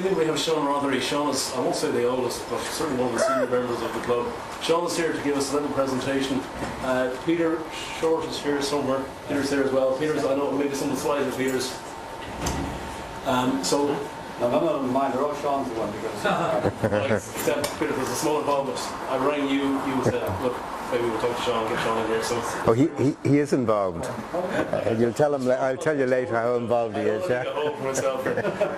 evening we have Sean Rothery. Sean is, I won't say the oldest, but certainly one of the senior members of the club. Sean is here to give us a little presentation. Peter Short is here somewhere. Peter's here as well. Peter's, I know maybe some of the slides are Peter's. No, none of them mind. They're all Sean's one because. Except Peter, there's a small involvement. I rang you said, look, maybe we'll talk to Sean, get Sean in here. So. Oh, he is involved. You'll tell him. I'll tell you later how involved he is. Yeah.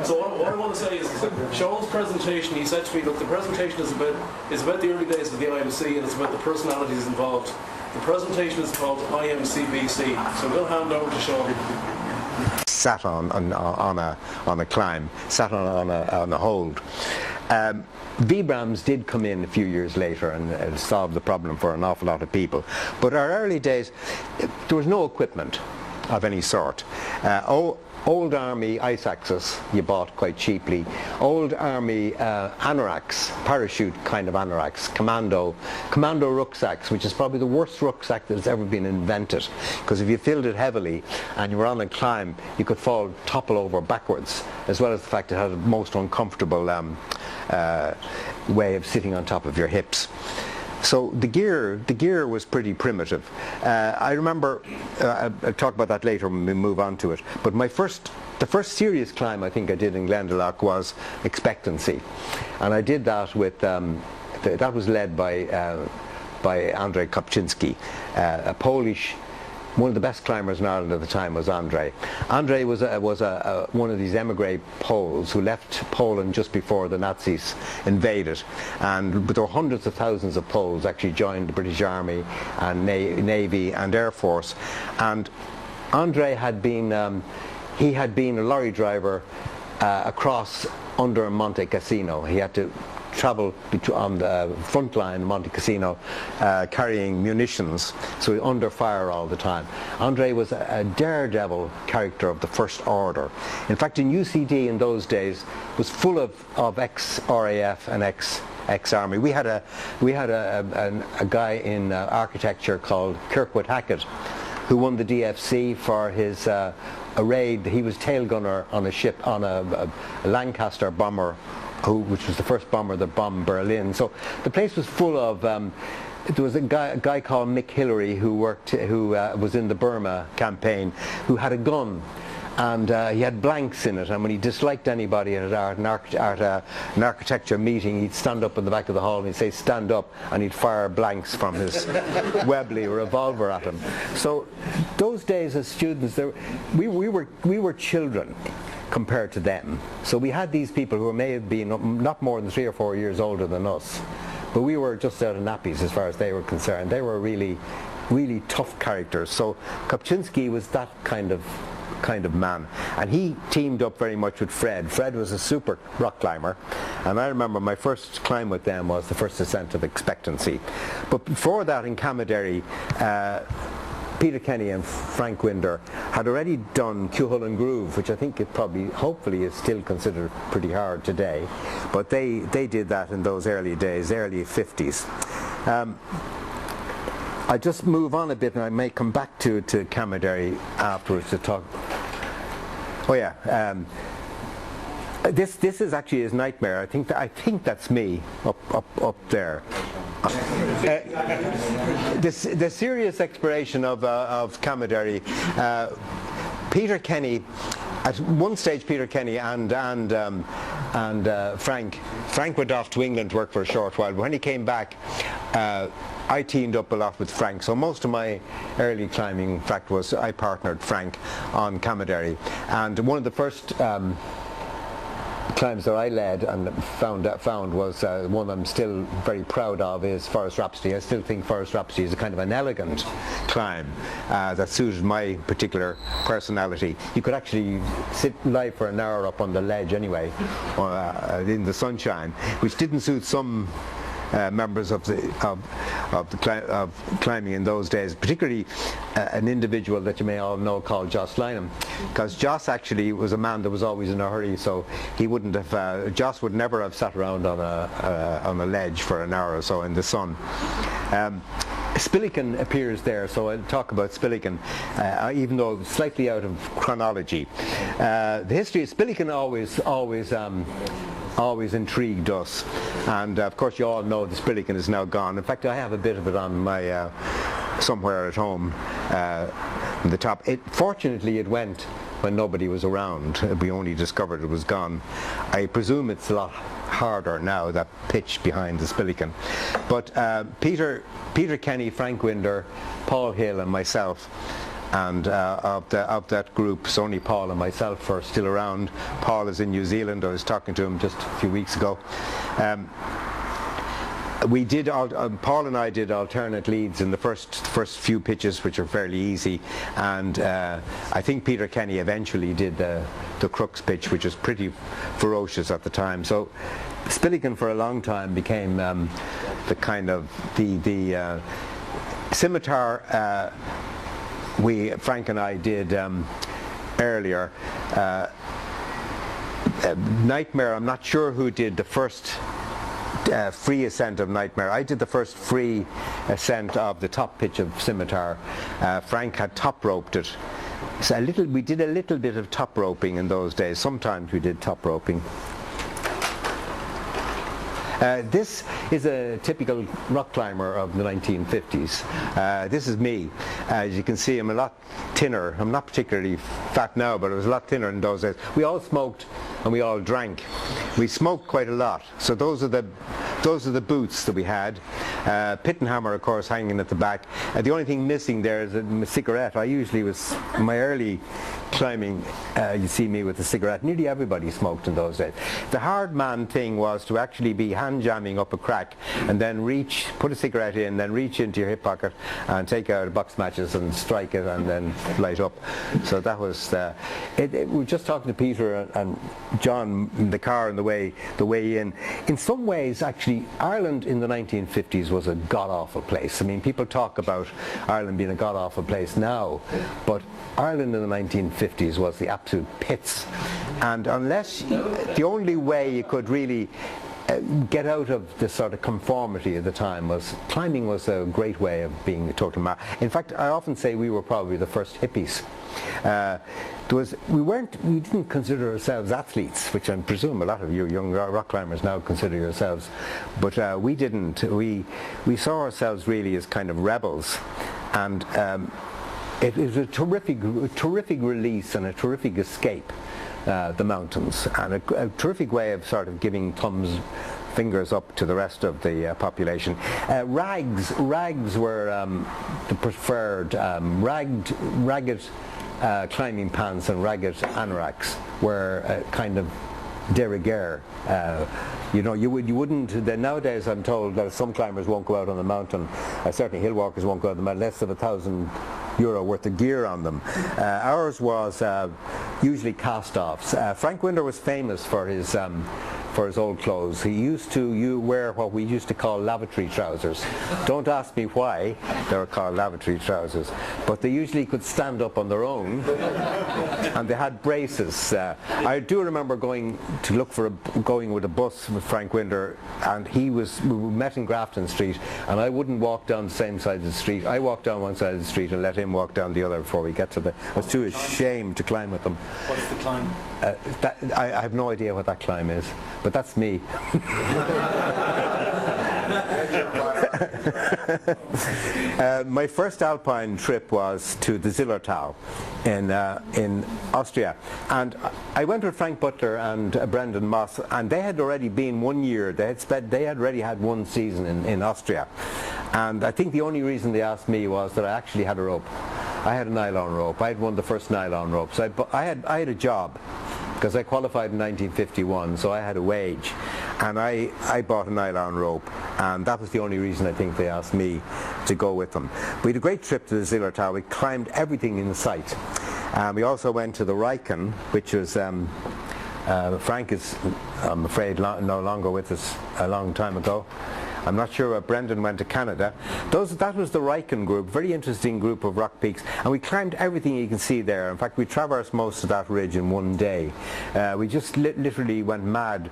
So what I want to say is Sean's presentation. He said to me, look, the presentation is about the early days of the IMC and it's about the personalities involved. The presentation is called IMCBC. So we'll hand over to Sean. Sat on a climb, sat on a hold. VBRAMs did come in a few years later and solved the problem for an awful lot of people. But our early days, there was no equipment of any sort. Old Army ice axes you bought quite cheaply. Old Army anoraks, parachute kind of anoraks, commando rucksacks, which is probably the worst rucksack that's ever been invented. Because if you filled it heavily and you were on a climb, you could topple over backwards, as well as the fact it had a most uncomfortable way of sitting on top of your hips. So the gear was pretty primitive. I remember, I'll talk about that later when we move on to it, but the first serious climb I think I did in Glendalough was Expectancy. And I did that with, that was led by Andrzej Kopczynski, a Polish. One of the best climbers in Ireland at the time was Andrzej. Andrzej was one of these emigre Poles who left Poland just before the Nazis invaded, and there were hundreds of thousands of Poles actually joined the British Army and Navy and Air Force. And Andrzej had been a lorry driver across under Monte Cassino. He had to travel on the front line of Monte Cassino carrying munitions, so under fire all the time. Andrzej was a daredevil character of the First Order. In fact, in UCD in those days was full of ex-RAF and ex-Army. We had a guy in architecture called Kirkwood Hackett who won the DFC for his a raid. He was tail gunner on a ship, on a Lancaster bomber, which was the first bomber that bombed Berlin. So the place was full of. There was a guy called Mick Hillary who was in the Burma campaign, who had a gun, and he had blanks in it. And when he disliked anybody at an architecture meeting, he'd stand up in the back of the hall and he'd say, "Stand up," and he'd fire blanks from his Webley revolver at him. So those days as students, we were children compared to them. So we had these people who may have been not more than 3 or 4 years older than us, but we were just out of nappies as far as they were concerned. They were really, really tough characters. So Kopczynski was that kind of man, and he teamed up very much with Fred. Fred was a super rock climber, and I remember my first climb with them was the first ascent of Expectancy. But before that in Camaderry, Peter Kenny and Frank Winder had already done Cuchulainn Groove, which I think hopefully is still considered pretty hard today, but they did that in those early days, early 50s. I just move on a bit, and I may come back to Camaderry afterwards to talk. Oh yeah, this is actually his nightmare. I think that's me up there. The serious exploration of Camaderry. Peter Kenny, at one stage, Peter Kenny and Frank went off to England to work for a short while. But when he came back, I teamed up a lot with Frank. So most of my early climbing, in fact, was I partnered Frank on Camaderry. And one of the first climbs that I led and found was one I'm still very proud of, is Forest Rhapsody. I still think Forest Rhapsody is a kind of an elegant climb that suited my particular personality. You could actually lie for an hour up on the ledge anyway, in the sunshine, which didn't suit some members of climbing in those days, particularly an individual that you may all know called Joss Lynham, because Joss actually was a man that was always in a hurry, so he wouldn't have, Joss would never have sat around on a ledge for an hour or so in the sun. Spillican appears there, so I'll talk about Spillican, even though slightly out of chronology. The history of Spillican always always intrigued us. And of course you all know the Spillikin is now gone. In fact, I have a bit of it on my somewhere at home in the top. Fortunately it went when nobody was around. We only discovered it was gone. I presume it's a lot harder now, that pitch behind the Spillikin. But Peter Kenny, Frank Winder, Paul Hill and myself, and of that group, so only Paul and myself are still around. Paul is in New Zealand. I was talking to him just a few weeks ago. We did Paul and I did alternate leads in the first few pitches, which are fairly easy, and I think Peter Kenny eventually did the Crooks pitch, which was pretty ferocious at the time. So Spillikin for a long time became the kind of the scimitar. Frank and I did earlier. Nightmare, I'm not sure who did the first free ascent of Nightmare. I did the first free ascent of the top pitch of Scimitar. Frank had top roped it. So we did a little bit of top roping in those days. Sometimes we did top roping. This is a typical rock climber of the 1950s. This is me. As you can see, I'm a lot thinner. I'm not particularly fat now, but I was a lot thinner in those days. We all smoked and we all drank. We smoked quite a lot. So those are the boots that we had. Pit and hammer, of course, hanging at the back. The only thing missing there is a cigarette. I usually was, my early climbing, you see me with a cigarette. Nearly everybody smoked in those days. The hard man thing was to actually be hand jamming up a crack and then put a cigarette in, then reach into your hip pocket and take out box matches and strike it and then light up. So that was, we were just talking to Peter and John in the car on the way in. In some ways, actually, Ireland in the 1950s was a god-awful place. I mean, people talk about Ireland being a god-awful place now, but Ireland in the 1950s was the absolute pits. And the only way you could really get out of this sort of conformity at the time was climbing was a great way of being a total In fact, I often say we were probably the first hippies. We didn't consider ourselves athletes, which I presume a lot of you young rock climbers now consider yourselves, but we didn't. We saw ourselves really as kind of rebels, and it was a terrific release and a terrific escape. The mountains, and a terrific way of sort of giving fingers up to the rest of the population. Rags were the preferred. Ragged climbing pants and ragged anoraks were kind of de rigueur. You know, you wouldn't. Nowadays, I'm told that some climbers won't go out on the mountain. Certainly, hill walkers won't go out on the mountain less than €1,000 worth of gear on them. Ours was usually cast-offs. Frank Winder was famous for his old clothes. He used to wear what we used to call lavatory trousers. Don't ask me why they were called lavatory trousers, but they usually could stand up on their own, and they had braces. I do remember going with a bus with Frank Winder, and we met in Grafton Street, and I wouldn't walk down the same side of the street. I walked down one side of the street and let him walk down the other before we get to I was too ashamed to climb with them. What's the climb? I have no idea what that climb is, but that's me. My first alpine trip was to the Zillertal in Austria, and I went with Frank Butler and Brendan Moss, and they had already been 1 year. They had already had one season in Austria, and I think the only reason they asked me was that I actually had a rope. I had a nylon rope. I had one of the first nylon ropes. I had a job, because I qualified in 1951, so I had a wage, and I bought a nylon rope, and that was the only reason I think they asked me to go with them. We had a great trip to the Zillertal. We climbed everything in sight. We also went to the Riken, which was Frank is, I'm afraid, no longer with us a long time ago. I'm not sure Brendan went to Canada. That was the Riken group, very interesting group of rock peaks, and we climbed everything you can see there. In fact, we traversed most of that ridge in one day. We just literally went mad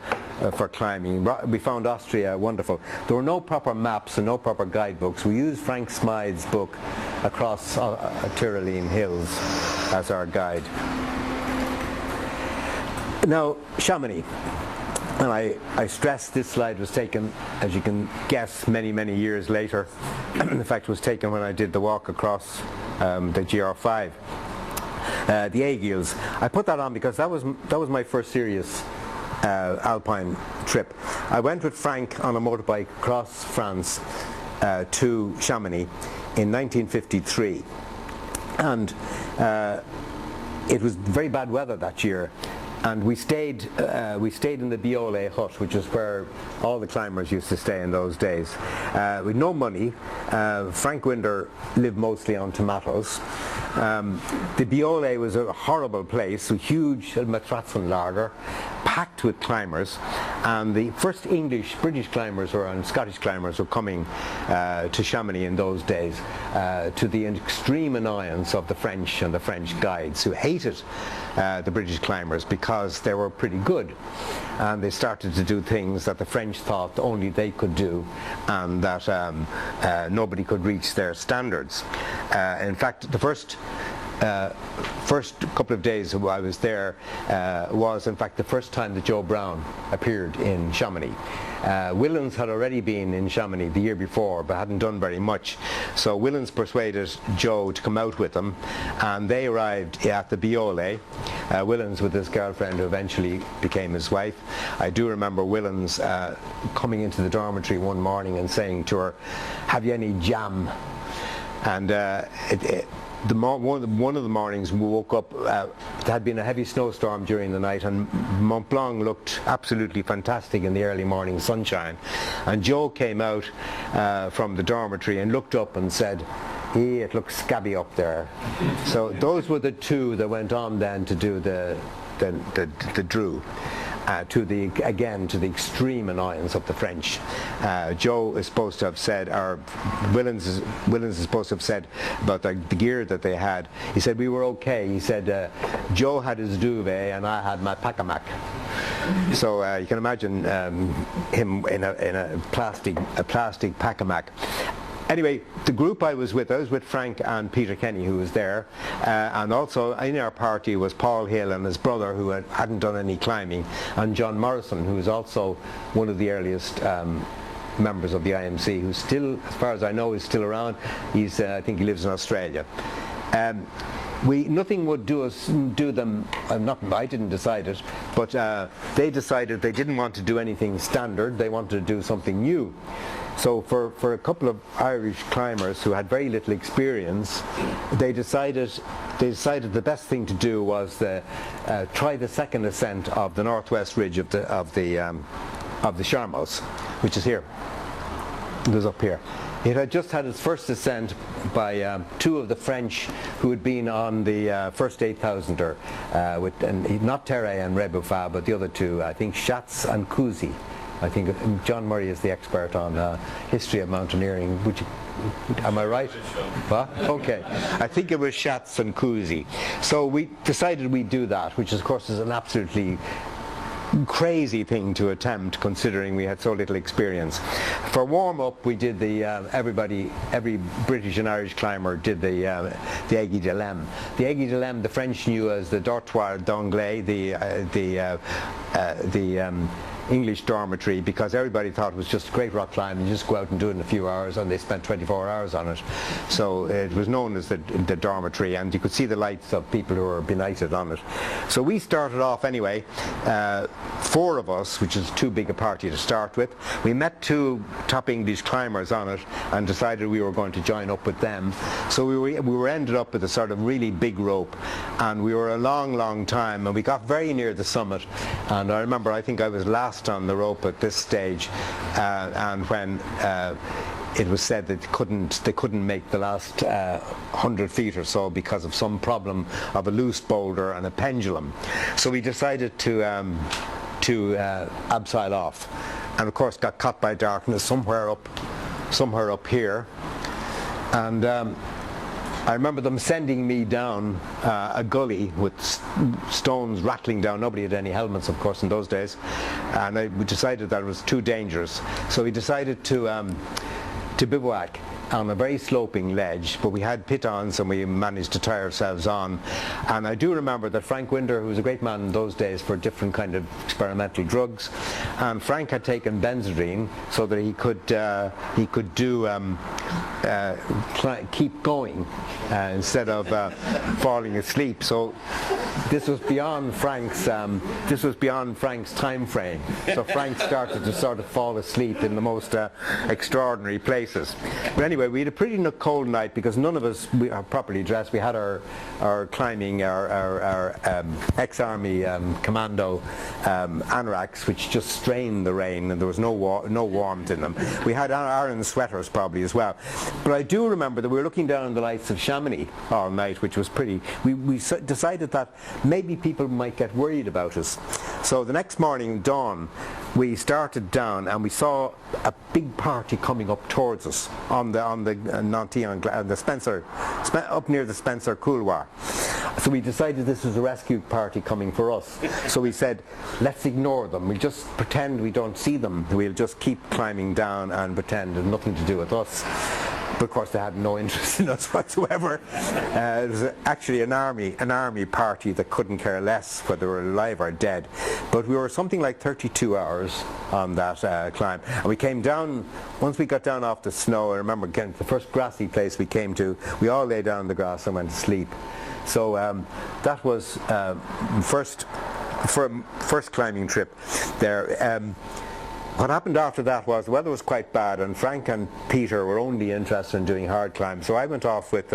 for climbing. We found Austria wonderful. There were no proper maps and no proper guidebooks. We used Frank Smythe's book Across Tyrolean Hills as our guide. Now, Chamonix. And I stress this slide was taken, as you can guess, many, many years later. In fact, it was taken when I did the walk across the GR5. The Aiguilles. I put that on because that was my first serious alpine trip. I went with Frank on a motorbike across France to Chamonix in 1953, and it was very bad weather that year. And we stayed in the Biolay hut, which is where all the climbers used to stay in those days. With no money, Frank Winder lived mostly on tomatoes. The Biolay was a horrible place, a huge Matratzenlager, packed with climbers. And the first English, British climbers and Scottish climbers were coming to Chamonix in those days, to the extreme annoyance of the French and the French guides, who hated the British climbers because they were pretty good, and they started to do things that the French thought only they could do, and that nobody could reach their standards. In fact, the first couple of days I was there was in fact the first time that Joe Brown appeared in Chamonix. Willens had already been in Chamonix the year before but hadn't done very much, so Willens persuaded Joe to come out with them, and they arrived at the Biolay. Willens with his girlfriend, who eventually became his wife. I do remember Willens coming into the dormitory one morning and saying to her, "Have you any jam?" And one of the mornings we woke up, there had been a heavy snowstorm during the night, and Mont Blanc looked absolutely fantastic in the early morning sunshine. And Joe came out from the dormitory and looked up and said, "It looks scabby up there." So those were the two that went on then to do the Drew. To the extreme annoyance of the French. Joe is supposed to have said, or Willens is supposed to have said about the gear that they had. He said we were okay. He said Joe had his duvet and I had my pacamac. So you can imagine him in a plastic pacamac. Anyway, the group I was with Frank and Peter Kenny, who was there, and also in our party was Paul Hill and his brother, who hadn't done any climbing, and John Morrison, who is also one of the earliest members of the IMC, who still, as far as I know, is still around. He's, I think he lives in Australia. Nothing would do them. I didn't decide it, but they decided they didn't want to do anything standard. They wanted to do something new. So for a couple of Irish climbers who had very little experience, they decided the best thing to do was try the second ascent of the northwest ridge of the Charmoz, which is here. It goes up here. It had just had its first ascent by two of the French who had been on the first 8,000er, not Terre and Rebuffa, but the other two, I think Schatz and Cousy. I think John Murray is the expert on history of mountaineering. Am I right? What? Okay. I think it was Schatz and Cousy. So we decided we'd do that, which of course is an absolutely crazy thing to attempt, considering we had so little experience. For warm-up, we did every British and Irish climber did the Aiguille de Lem. The Aiguille de Lem, the French knew as the Dortoir d'Anglais, the English dormitory, because everybody thought it was just a great rock climb and you just go out and do it in a few hours, and they spent 24 hours on it. So it was known as the dormitory, and you could see the lights of people who were benighted on it. So we started off anyway, four of us, which is too big a party to start with. We met two top English climbers on it and decided we were going to join up with them. So we were ended up with a sort of really big rope, and we were a long time, and we got very near the summit, and I remember I think I was last on the rope at this stage, and when it was said that they couldn't make the last 100 feet or so because of some problem of a loose boulder and a pendulum. So we decided to abseil off, and of course got caught by darkness somewhere up here, and I remember them sending me down a gully with stones rattling down. Nobody had any helmets, of course, in those days, and we decided that it was too dangerous. So we decided to bivouac on a very sloping ledge, but we had pitons and we managed to tie ourselves on. And I do remember that Frank Winder, who was a great man in those days for different kind of experimental drugs, and Frank had taken Benzodrine so that he could do keep going instead of falling asleep. So this was beyond Frank's time frame. So Frank started to sort of fall asleep in the most extraordinary places. But anyway, we had a pretty cold night because none of us are properly dressed. We had our climbing, our ex-army commando anoraks, which just strained the rain, and there was no warmth in them. We had iron sweaters probably as well. But I do remember that we were looking down on the lights of Chamonix all night, which was pretty. We decided that maybe people might get worried about us. So the next morning, dawn, we started down and we saw a big party coming up towards us on the Spencer, up near the Spencer couloir. So we decided this was a rescue party coming for us. So we said, let's ignore them. We'll just pretend we don't see them. We'll just keep climbing down and pretend it's nothing to do with us. But of course they had no interest in us whatsoever. It was actually an army party that couldn't care less whether they were alive or dead. But we were something like 32 hours on that climb. And we came down, once we got down off the snow, I remember getting to the first grassy place we came to, we all lay down on the grass and went to sleep. So that was first climbing trip there. What happened after that was the weather was quite bad, and Frank and Peter were only interested in doing hard climbs. So I went off with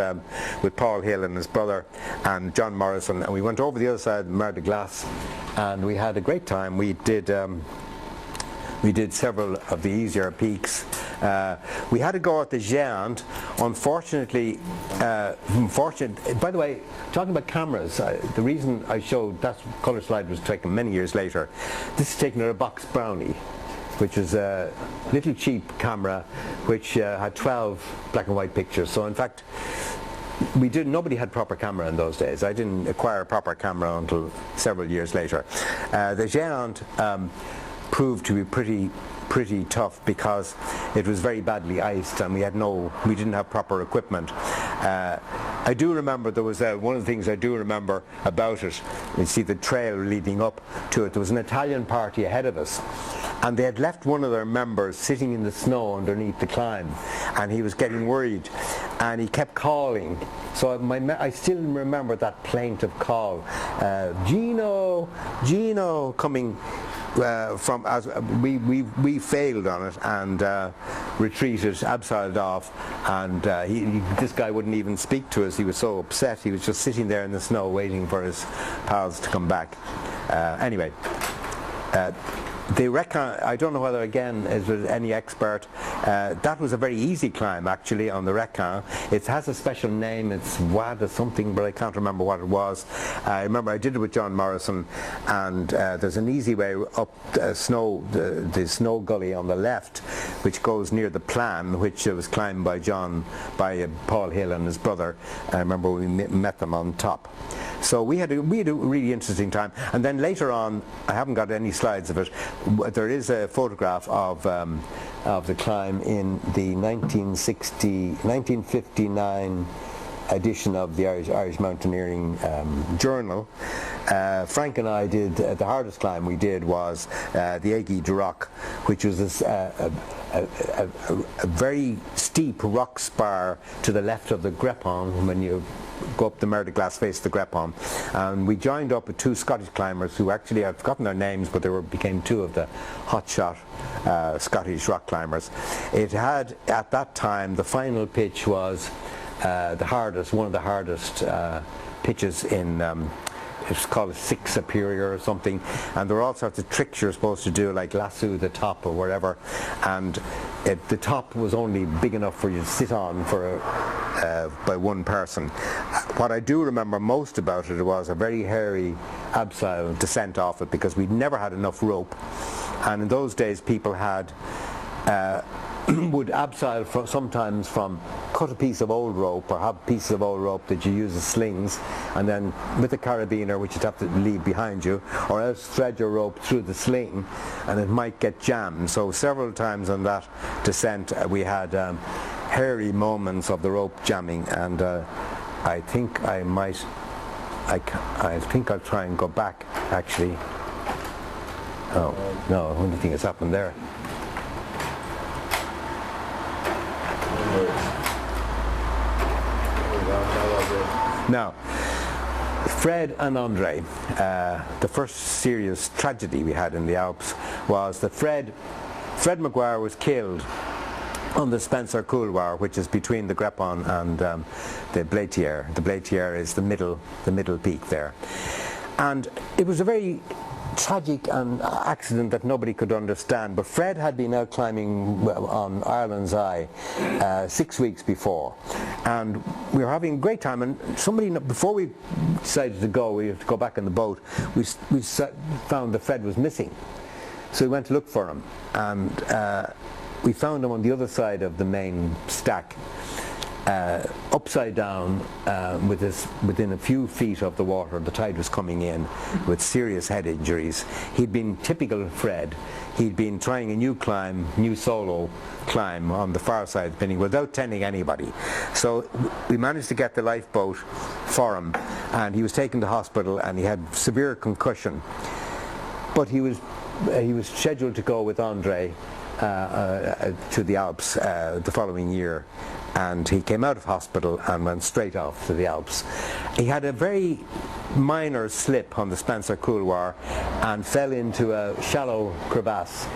Paul Hill and his brother and John Morrison, and we went over the other side of Mer de Glace, and we had a great time. We did several of the easier peaks. We had to go at the Géant. Unfortunately, by the way, talking about cameras, the reason I showed that colour slide was taken many years later. This is taken at a Box Brownie, which is a little cheap camera which had 12 black and white pictures. So in fact, nobody had proper camera in those days. I didn't acquire a proper camera until several years later. The Géant proved to be pretty tough because it was very badly iced and we didn't have proper equipment. I do remember there was one of the things I do remember about it. You see the trail leading up to it. There was an Italian party ahead of us, and they had left one of their members sitting in the snow underneath the climb, and he was getting worried, and he kept calling. So I still remember that plaintive call, Gino, Gino, coming from as we failed on it and retreated, abseiled off, and this guy wouldn't even speak to us. He was so upset. He was just sitting there in the snow waiting for his pals to come back. Anyway, the Recon, I don't know whether again is there any expert, that was a very easy climb actually on the Recon. It has a special name, it's WAD or something, but I can't remember what it was. I remember I did it with John Morrison, and there's an easy way up the snow gully on the left, which goes near the Plan, which was climbed by Paul Hill and his brother. I remember we met them on top. So we had a really interesting time. And then later on, I haven't got any slides of it, there is a photograph of the climb in the 1959 edition of the Irish Mountaineering Journal. Frank and I did, the hardest climb we did was the Aiguille du Roc, which was a very steep rock spar to the left of the Grépon when you go up the Mer de Glace face the Grépon. And we joined up with two Scottish climbers who actually, I've forgotten their names, but they became two of the hotshot Scottish rock climbers. It had, at that time, the final pitch was one of the hardest pitches in it's called a six superior or something, and there are all sorts of tricks you're supposed to do, like lasso the top or whatever, and the top was only big enough for you to sit on by one person. What I do remember most about it was a very hairy abseil descent off it, because we'd never had enough rope, and in those days people had would abseil sometimes from cut a piece of old rope or have pieces of old rope that you use as slings, and then with a carabiner which you'd have to leave behind you, or else thread your rope through the sling and it might get jammed. So several times on that descent we had hairy moments of the rope jamming, and I think I'll try and go back actually. Oh, no, only thing that's happened there. Now, Fred and Andre, the first serious tragedy we had in the Alps was that Fred Maguire was killed on the Spencer Couloir, which is between the Grepon and the Blaitiere. The Blaitiere is the middle peak there. And it was a very tragic accident that nobody could understand, but Fred had been out climbing on Ireland's Eye 6 weeks before, and we were having a great time, and somebody, before we decided to go, we had to go back in the boat, we found that Fred was missing. So we went to look for him, and we found him on the other side of the main stack, upside down, within a few feet of the water. The tide was coming in, with serious head injuries. He'd been typical Fred. He'd been trying a new solo climb on the far side of the Pinning without tending anybody. So we managed to get the lifeboat for him, and he was taken to hospital, and he had severe concussion. But he was scheduled to go with Andre to the Alps the following year, and he came out of hospital and went straight off to the Alps. He had a very minor slip on the Spencer Couloir and fell into a shallow crevasse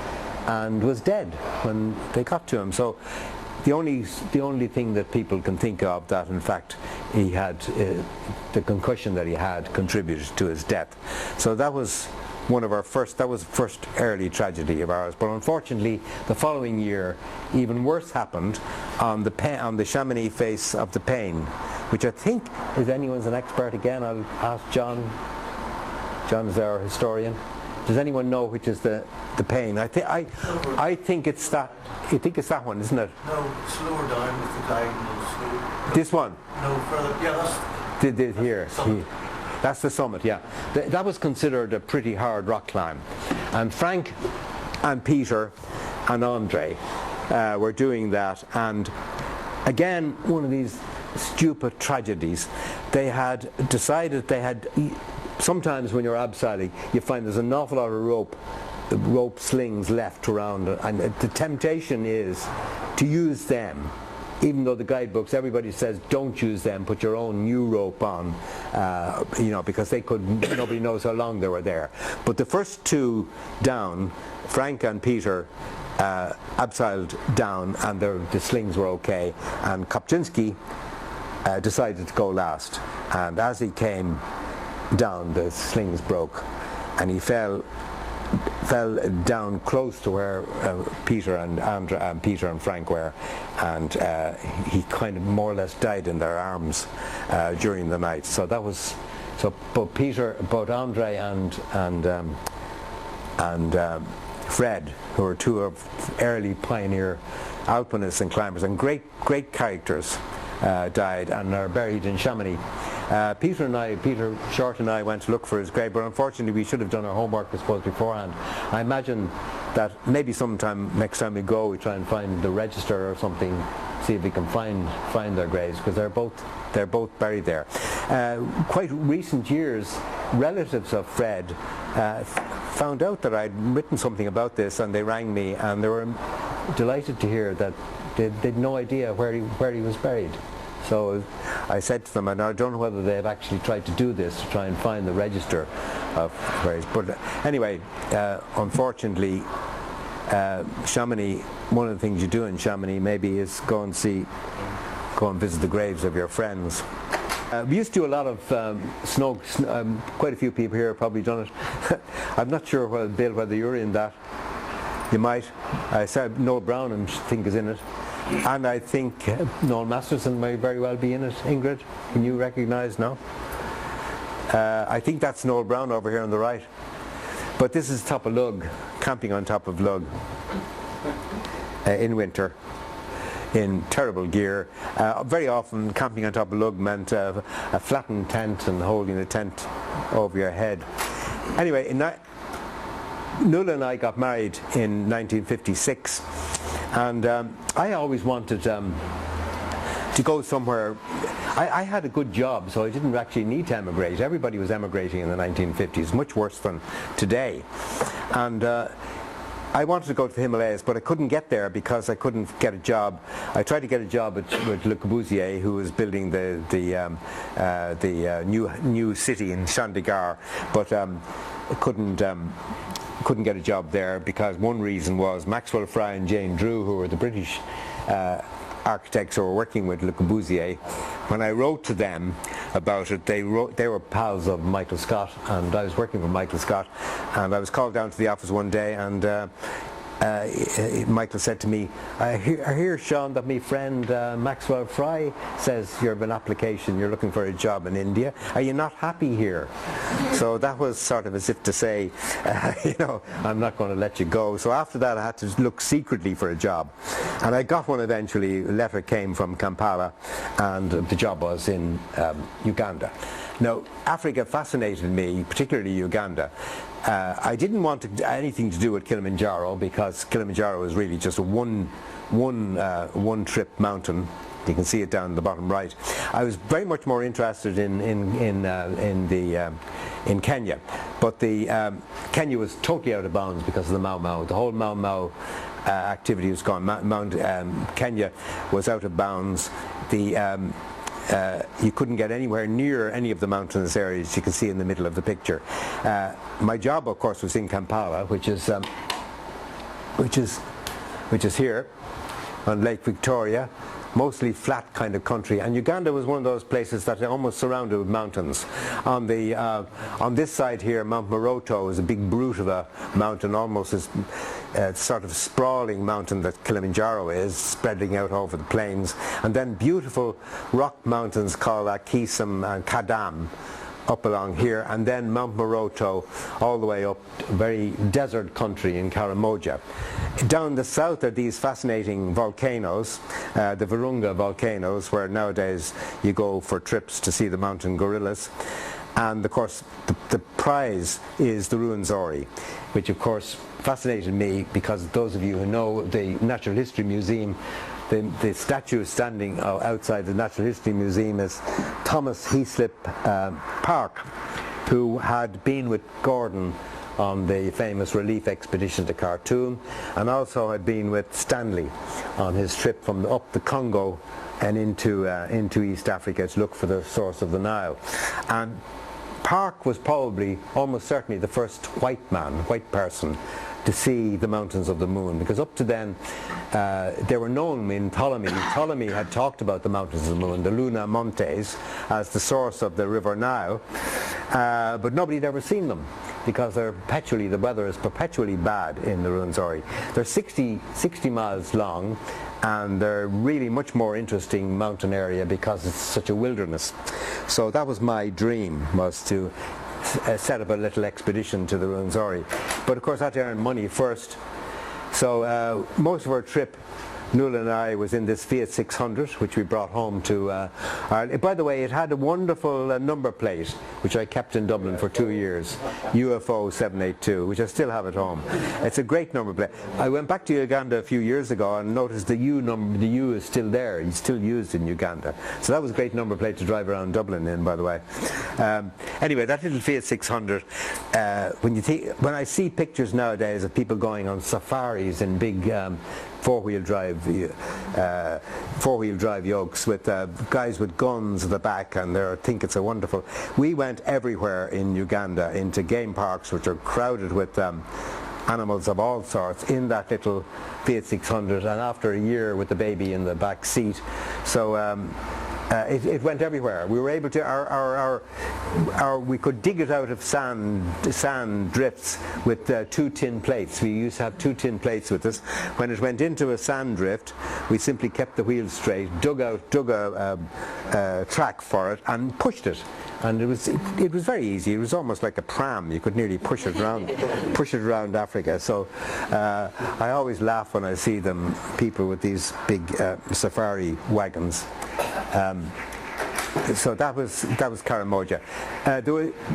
and was dead when they got to him. So the only thing that people can think of that in fact he had, the concussion that he had, contributed to his death. So that was the first early tragedy of ours. But unfortunately, the following year, even worse happened on the Chamonix face of the Pain, which I think, if anyone's an expert again, I'll ask John. John is our historian. Does anyone know which is the Pain? I think it's that. I think it's that one, isn't it? No, slower down with the diagonal. This one. No, further. Yeah, that's. Here. That's the summit, yeah. That was considered a pretty hard rock climb. And Frank and Peter and Andre were doing that. And again, one of these stupid tragedies. They had decided sometimes when you're abseiling, you find there's an awful lot of rope slings left around. And the temptation is to use them. Even though the guidebooks, everybody says don't use them, put your own new rope on, because nobody knows how long they were there. But the first two down, Frank and Peter, abseiled down, and the slings were okay. And Kopczynski decided to go last. And as he came down, the slings broke, and he fell down close to where Peter and Frank were, and he kind of more or less died in their arms during the night. So that was both Andre and Fred, who were two of early pioneer alpinists and climbers and great characters, died and are buried in Chamonix. Peter Short and I went to look for his grave, but unfortunately we should have done our homework, I suppose, beforehand. I imagine that maybe next time we go, we try and find the register or something, see if we can find their graves, because they're both buried there. Quite recent years, relatives of Fred found out that I'd written something about this, and they rang me, and they were delighted to hear that they'd no idea where he was buried. So I said to them, and I don't know whether they've actually tried to do this, to try and find the register of where he's, but anyway, unfortunately, Chamonix, one of the things you do in Chamonix maybe is go and visit the graves of your friends. We used to do a lot of snow, quite a few people here have probably done it. I'm not sure, Bill, whether you're in that. You might. I said Noel Brown, I think, is in it. And I think Noel Masterson may very well be in it. Ingrid, can you recognise? No? I think that's Noel Brown over here on the right. But this is top of lug, camping on top of lug in winter, in terrible gear. Very often camping on top of lug meant a flattened tent and holding the tent over your head. Anyway, Nuala and I got married in 1956, and I always wanted to go somewhere. I had a good job, so I didn't actually need to emigrate. Everybody was emigrating in the 1950s, much worse than today. And I wanted to go to the Himalayas, but I couldn't get there because I couldn't get a job. I tried to get a job with Le Corbusier, who was building the new city in Chandigarh, but I couldn't get a job there because one reason was Maxwell Fry and Jane Drew, who were the British architects who were working with Le Corbusier. When I wrote to them about it, they were pals of Michael Scott, and I was working with Michael Scott, and I was called down to the office one day, and Michael said to me, I hear, Sean, that my friend Maxwell Fry says you have an application, you're looking for a job in India. Are you not happy here? So that was sort of as if to say, you know, I'm not going to let you go. So after that I had to look secretly for a job. And I got one eventually. A letter came from Kampala, and the job was in Uganda. Now, Africa fascinated me, particularly Uganda. I didn't want anything to do with Kilimanjaro, because Kilimanjaro is really just a one-trip mountain. You can see it down the bottom right. I was very much more interested in Kenya, but Kenya was totally out of bounds because of the Mau Mau. The whole Mau Mau activity was gone. Kenya was out of bounds. You couldn't get anywhere near any of the mountainous areas you can see in the middle of the picture. My job, of course, was in Kampala, which is here on Lake Victoria, mostly flat kind of country, and Uganda was one of those places that are almost surrounded with mountains. On this side here, Mount Moroto is a big brute of a mountain, almost as sort of sprawling mountain that Kilimanjaro is, spreading out over the plains, and then beautiful rock mountains called Kisum and Kadam up along here, and then Mount Moroto all the way up, very desert country in Karamoja. Down the south are these fascinating volcanoes, the Virunga volcanoes, where nowadays you go for trips to see the mountain gorillas. And of course the prize is the Ruwenzori, which of course fascinated me because those of you who know the Natural History Museum, the statue standing outside the Natural History Museum is Thomas Heaslip Park, who had been with Gordon on the famous relief expedition to Khartoum, and also had been with Stanley on his trip from up the Congo and into East Africa to look for the source of the Nile. And Park was probably, almost certainly, the first white person to see the mountains of the moon, because up to then they were known in Ptolemy. Ptolemy had talked about the mountains of the moon, the Luna Montes, as the source of the river Nile, but nobody had ever seen them because the weather is perpetually bad in the Ruwenzori. They're 60 miles long, and they're really much more interesting mountain area because it's such a wilderness. So that was my dream, was to set up a little expedition to the Ruwenzori. But of course I had to earn money first. So most of our trip, Nuala and I, was in this Fiat 600, which we brought home to Ireland. By the way, it had a wonderful number plate, which I kept in Dublin for 2 years, UFO 782, which I still have at home. It's a great number plate. I went back to Uganda a few years ago and noticed the U is still there. It's still used in Uganda. So that was a great number plate to drive around Dublin in, by the way. Anyway, that little Fiat 600, when I see pictures nowadays of people going on safaris in big four-wheel drive yokes with guys with guns at the back, and I think it's a wonderful. We went everywhere in Uganda, into game parks which are crowded with animals of all sorts, in that little Fiat 600, and after a year with the baby in the back seat. So it went everywhere. We were able to, we could dig it out of sand drifts with 2 tin plates. We used to have 2 tin plates with us. When it went into a sand drift, we simply kept the wheels straight, dug a track for it, and pushed it. And it was very easy. It was almost like a pram. You could nearly push it around Africa. So I always laugh when I see people with these big safari wagons. So that was Karamoja.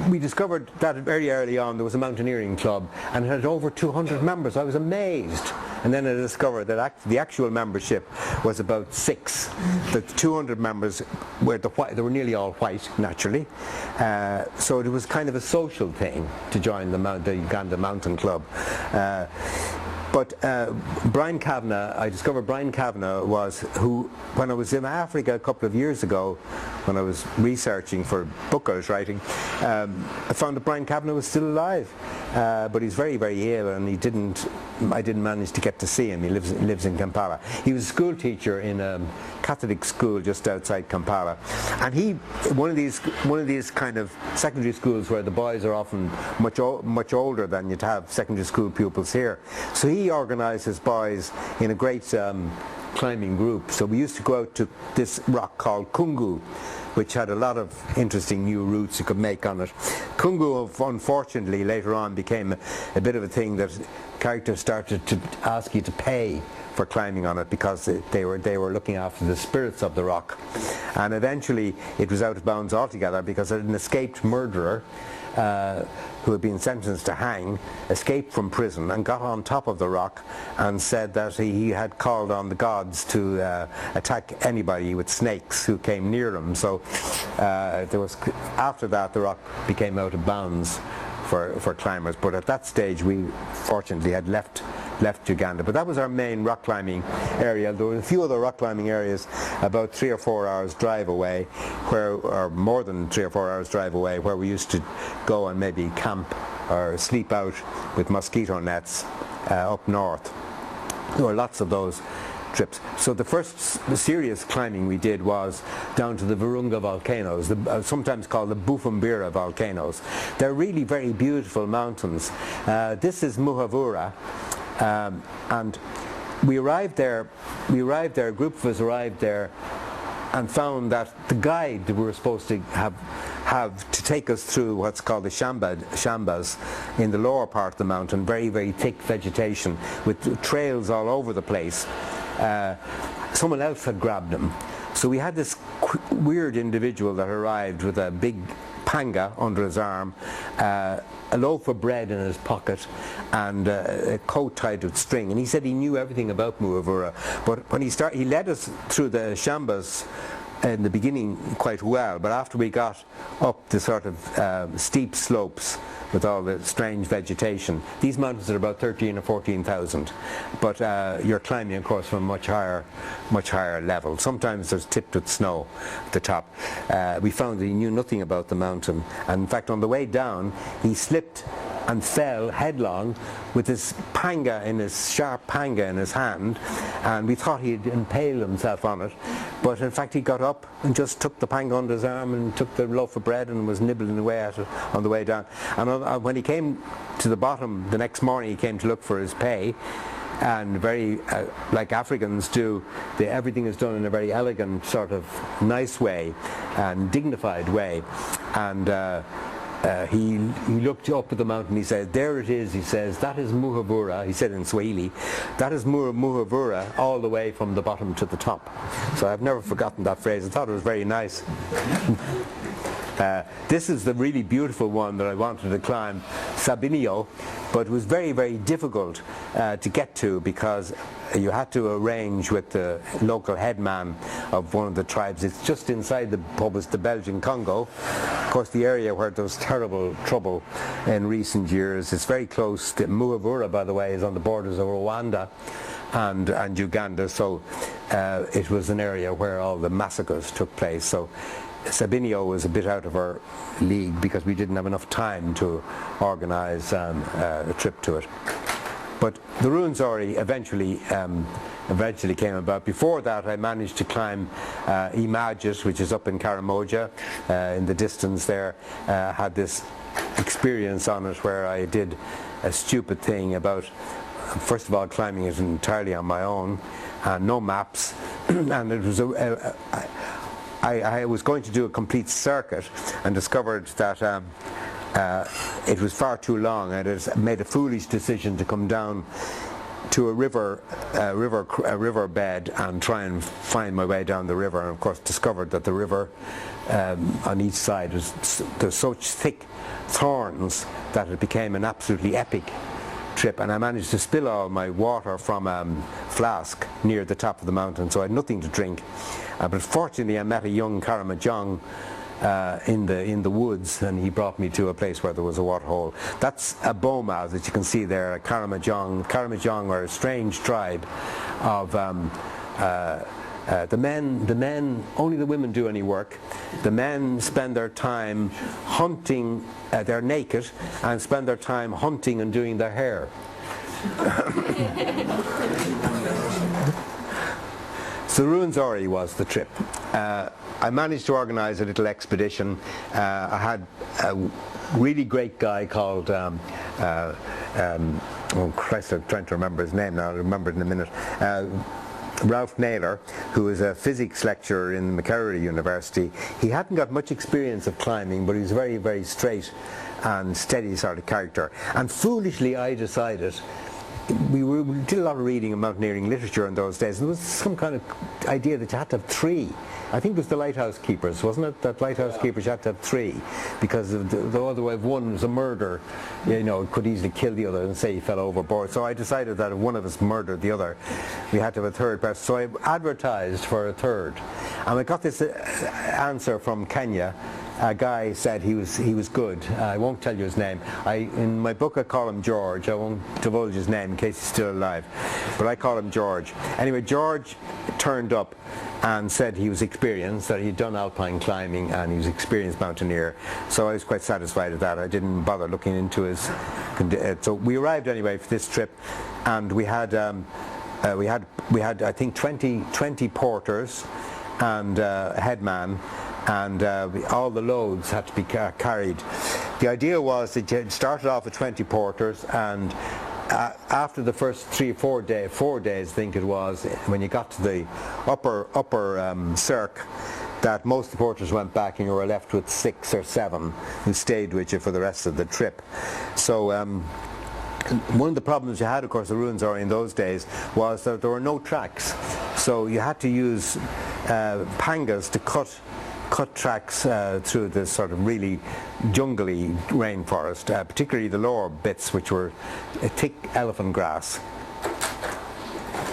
We discovered that very early on there was a Mountaineering Club, and it had over 200 members. I was amazed. And then I discovered that the actual membership was about 6. The 200 members were they were nearly all white, naturally. So it was kind of a social thing to join the Uganda Mountain Club. But Brian Kavanagh, I discovered Brian Kavanagh was who, when I was in Africa a couple of years ago, when I was researching for a book I was writing, I found that Brian Kavanagh was still alive. But he's very, very ill, and I didn't manage to get to see him. He lives in Kampala. He was a school teacher in a Catholic school just outside Kampala. And one of these kind of secondary schools where the boys are often much older than you'd have secondary school pupils here. So he organised his boys in a great climbing group. So we used to go out to this rock called Kungu, which had a lot of interesting new routes you could make on it. Kungu, unfortunately, later on became a bit of a thing that characters started to ask you to pay for climbing on it, because they were looking after the spirits of the rock. And eventually it was out of bounds altogether, because an escaped murderer who had been sentenced to hang escaped from prison and got on top of the rock and said that he had called on the gods to attack anybody with snakes who came near him. So after that the rock became out of bounds for climbers. But at that stage we fortunately had left Uganda. But that was our main rock climbing area. There were a few other rock climbing areas about 3 or 4 hours drive away, or more than 3 or 4 hours drive away, where we used to go and maybe camp or sleep out with mosquito nets up north. There were lots of those trips. So the first serious climbing we did was down to the Virunga volcanoes, sometimes called the Bufumbira volcanoes. They're really very beautiful mountains. This is Muhavura. And we arrived there, a group of us arrived there and found that the guide that we were supposed to have to take us through what's called the shambas in the lower part of the mountain, very, very thick vegetation with trails all over the place. Someone else had grabbed him. So we had this weird individual that arrived with a big panga under his arm, a loaf of bread in his pocket, and a coat tied with string. And he said he knew everything about Muhavura. But when he led us through the shambas in the beginning quite well, but after we got up the sort of steep slopes with all the strange vegetation, these mountains are about 13 or 14,000, but you're climbing, of course, from a much higher level. Sometimes there's tipped with snow at the top. We found that he knew nothing about the mountain, and in fact on the way down he slipped and fell headlong with his sharp panga in his hand, and we thought he'd impaled himself on it, but in fact he got up and just took the panga under his arm and took the loaf of bread and was nibbling away at it on the way down. And when he came to the bottom the next morning, he came to look for his pay, and very like Africans do, everything is done in a very elegant, sort of nice way and dignified way. And he looked up at the mountain. He said, "There it is," he says, "that is Muhavura," he said in Swahili, "that is Muhavura all the way from the bottom to the top." So I've never forgotten that phrase. I thought it was very nice. This is the really beautiful one that I wanted to climb, Sabinio, but it was very, very difficult to get to, because you had to arrange with the local headman of one of the tribes. It's just inside the Belgian Congo. Of course, the area where there was terrible trouble in recent years. It's very close. Muhavura, by the way, is on the borders of Rwanda and Uganda, so it was an area where all the massacres took place. So Sabinio was a bit out of our league because we didn't have enough time to organise a trip to it. But the Ruwenzori eventually came about. Before that, I managed to climb Imagit, which is up in Karamoja, in the distance there. Had this experience on it where I did a stupid thing about, first of all, climbing it entirely on my own, no maps, and it was I was going to do a complete circuit and discovered that it was far too long, and it made a foolish decision to come down to a river bed and try and find my way down the river, and of course discovered that the river on each side there's such thick thorns that it became an absolutely epic trip, and I managed to spill all my water from a flask near the top of the mountain, so I had nothing to drink. But fortunately I met a young Karamojong in the woods, and he brought me to a place where there was a water hole. That's a boma that you can see there, a Karamojong. Karamojong are a strange tribe of the men, only the women do any work. The men spend their time hunting, they're naked, and spend their time hunting and doing their hair. So Ruwenzori was the trip. I managed to organize a little expedition. I had a really great guy called, oh Christ, I'm trying to remember his name now, I'll remember it in a minute. Ralph Naylor, who is a physics lecturer in Makerere University. He hadn't got much experience of climbing, but he was very, very straight and steady sort of character. And foolishly I decided, we did a lot of reading of mountaineering literature in those days, and there was some kind of idea that you had to have 3. I think it was the lighthouse keepers, wasn't it? That lighthouse keepers you had to have 3, because of the other way, if one was a murder, you know, it could easily kill the other and say he fell overboard. So I decided that if one of us murdered the other, we had to have a third person. So I advertised for a third, and I got this answer from Kenya. A guy said he was good. I won't tell you his name. In my book I call him George. I won't divulge his name in case he's still alive, but I call him George. Anyway, George turned up and said he was experienced, that he'd done alpine climbing and he was an experienced mountaineer. So I was quite satisfied with that. I didn't bother looking into his. So we arrived anyway for this trip, and we had I think 20 porters and a headman. And all the loads had to be carried. The idea was that you started off with 20 porters, and after the first 3 or 4 days, I think it was, when you got to the upper cirque, that most of the porters went back and you were left with 6 or 7 who stayed with you for the rest of the trip. So one of the problems you had, of course, the Ruwenzori in those days, was that there were no tracks. So you had to use pangas to cut tracks through this sort of really jungly rainforest, particularly the lower bits, which were thick elephant grass.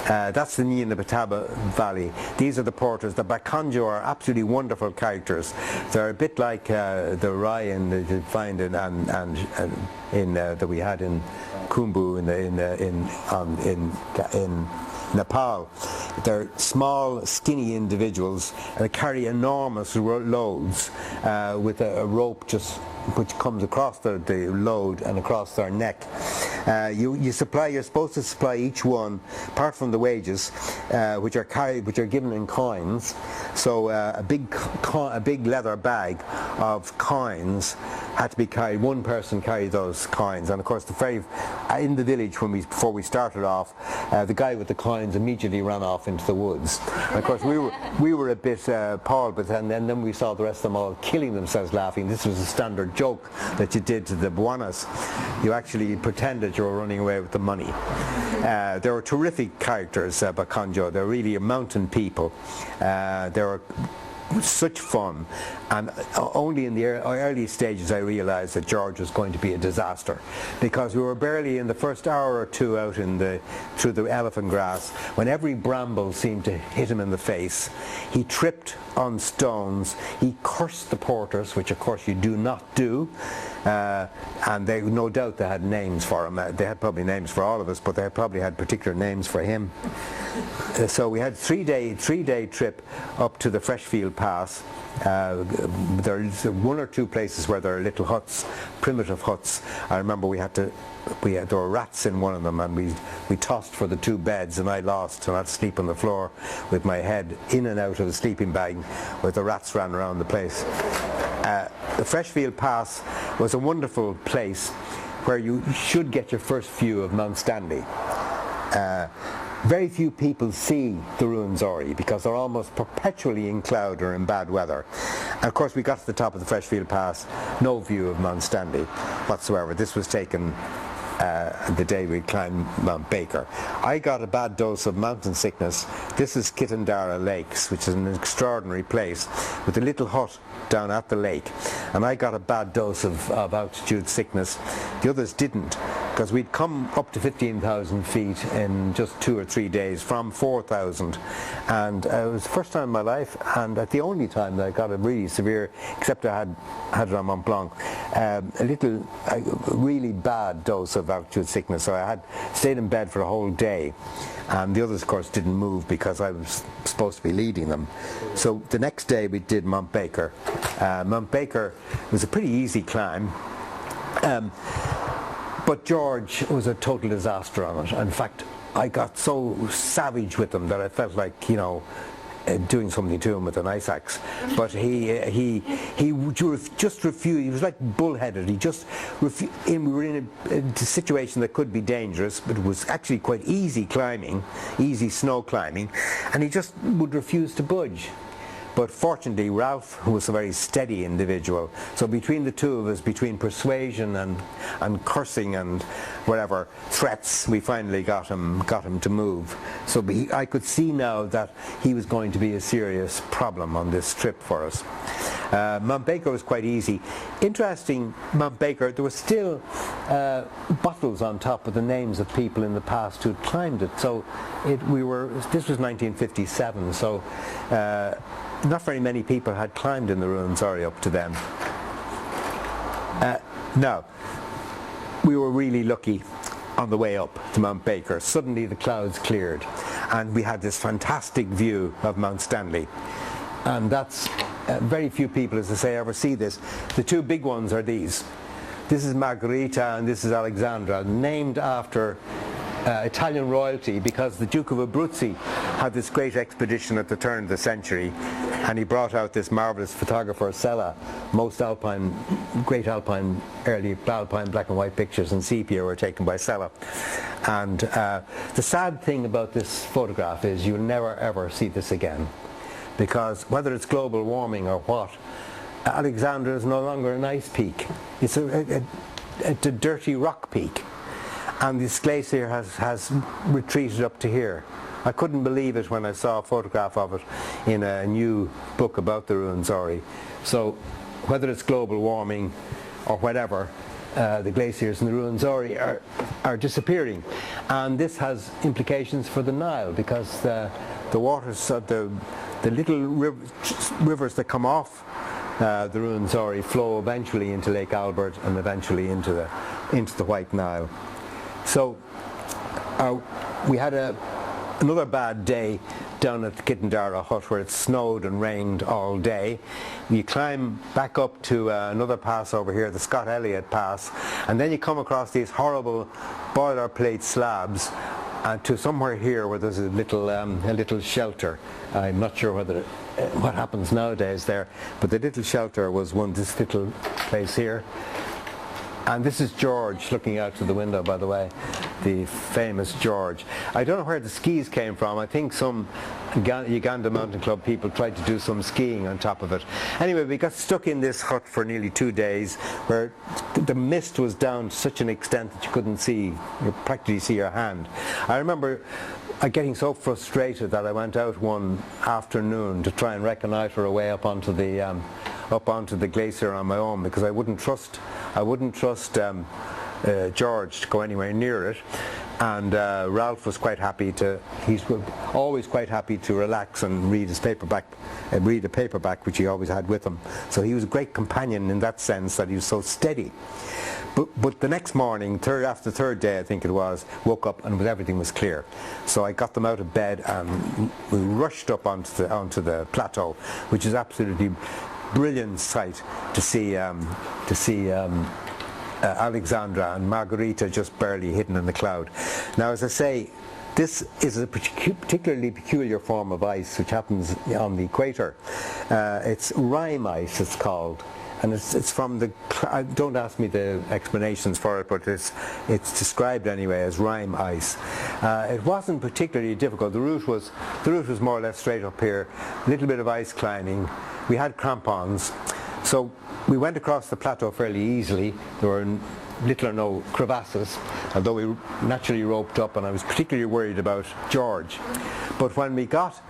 That's the Nyinabitaba Valley. These are the porters. The Bakonjo are absolutely wonderful characters. They're a bit like the Ryan that you find that we had in Khumbu in Nepal. They're small, skinny individuals that carry enormous loads with a rope which comes across the load and across their neck. You're supposed to supply each one, apart from the wages, which are given in coins. So a big leather bag of coins had to be carried. One person carried those coins, and of course in the village before we started off, the guy with the coins immediately ran off into the woods. And of course we were a bit appalled, but then we saw the rest of them all killing themselves laughing. This was a standard joke that you did to the Bwanas. You actually pretended you were running away with the money. They were terrific characters, Bakonjo. They're really mountain people. They were such fun, and only in the early stages I realized that George was going to be a disaster, because we were barely in the first hour or 2 out through the elephant grass when every bramble seemed to hit him in the face. He tripped on stones. He cursed the porters, which of course you do not do, and they no doubt they had names for him. They had probably names for all of us, but they probably had particular names for him. So we had a 3-day trip up to the Freshfield Pass. There's 1 or 2 places where there are little huts, primitive huts. I remember there were rats in one of them, and we tossed for the 2 beds, and I lost, and I had to sleep on the floor with my head in and out of the sleeping bag, where the rats ran around the place. The Freshfield Pass was a wonderful place where you should get your first view of Mount Stanley. Very few people see the Ruwenzori because they're almost perpetually in cloud or in bad weather. And of course we got to the top of the Freshfield Pass, no view of Mount Stanley whatsoever. This was taken the day we climbed Mount Baker. I got a bad dose of mountain sickness. This is Kitandara Lakes, which is an extraordinary place with a little hut down at the lake, and I got a bad dose of altitude sickness. The others didn't. because we'd come up to 15,000 feet in just 2 or 3 days from 4,000, and it was the first time in my life, and at the only time that I got a really severe, except I had it on Mont Blanc, a really bad dose of altitude sickness. So I had stayed in bed for a whole day, and the others of course didn't move because I was supposed to be leading them. So the next day we did Mount Baker. Mount Baker was a pretty easy climb, but George was a total disaster on it. In fact, I got so savage with him that I felt like, doing something to him with an ice axe. But he just refused. He was like bullheaded. He just refused. We were in a situation that could be dangerous, but it was actually quite easy climbing, easy snow climbing, and he just would refuse to budge. But fortunately, Ralph, who was a very steady individual, so between the two of us, between persuasion and cursing and whatever threats, we finally got him to move. So I could see now that he was going to be a serious problem on this trip for us. Mount Baker was quite easy. Interesting, Mount Baker, there were still bottles on top with the names of people in the past who'd climbed it. So this was 1957, so not very many people had climbed in the Ruwenzori up to then. Now, we were really lucky on the way up to Mount Baker. Suddenly the clouds cleared and we had this fantastic view of Mount Stanley. And that's, very few people, as I say, ever see this. The two big ones are these. This is Margherita and this is Alexandra, named after Italian royalty, because the Duke of Abruzzi had this great expedition at the turn of the century, and he brought out this marvelous photographer Sella. Most early alpine black and white pictures in sepia were taken by Sella. And the sad thing about this photograph is you'll never ever see this again, because whether it's global warming or what, Alexandra is no longer an ice peak. It's a dirty rock peak. And this glacier has retreated up to here. I couldn't believe it when I saw a photograph of it in a new book about the Ruwenzori. So whether it's global warming or whatever, the glaciers in the Ruwenzori are disappearing. And this has implications for the Nile, because the waters, the little rivers that come off the Ruwenzori flow eventually into Lake Albert and eventually into the White Nile. So we had another bad day down at the Kitendara hut, where it snowed and rained all day. You climb back up to another pass over here, the Scott Elliott Pass, and then you come across these horrible boilerplate slabs to somewhere here where there's a little shelter. I'm not sure what happens nowadays there, but the little shelter was this little place here. And this is George looking out to the window, by the way, the famous George. I don't know where the skis came from. I think some Uganda Mountain Club people tried to do some skiing on top of it. Anyway, we got stuck in this hut for nearly 2 days, where the mist was down to such an extent that you couldn't practically see your hand. I remember getting so frustrated that I went out one afternoon to try and reconnoiter a way up onto the glacier on my own, because I wouldn't trust George to go anywhere near it, and Ralph was quite happy he's always quite happy to relax and read a paperback which he always had with him. So he was a great companion in that sense, that he was so steady. But the next morning, after the third day I think it was, woke up and everything was clear. So I got them out of bed and we rushed up onto the plateau, which is absolutely brilliant sight to see Alexandra and Margherita just barely hidden in the cloud. Now, as I say, this is a particularly peculiar form of ice which happens on the equator. It's rime ice, it's called, and it's from don't ask me the explanations for it, but it's described anyway as rime ice. It wasn't particularly difficult. The route was more or less straight up here. A little bit of ice climbing. We had crampons, so we went across the plateau fairly easily. There were little or no crevasses, although we naturally roped up, and I was particularly worried about George. But when we got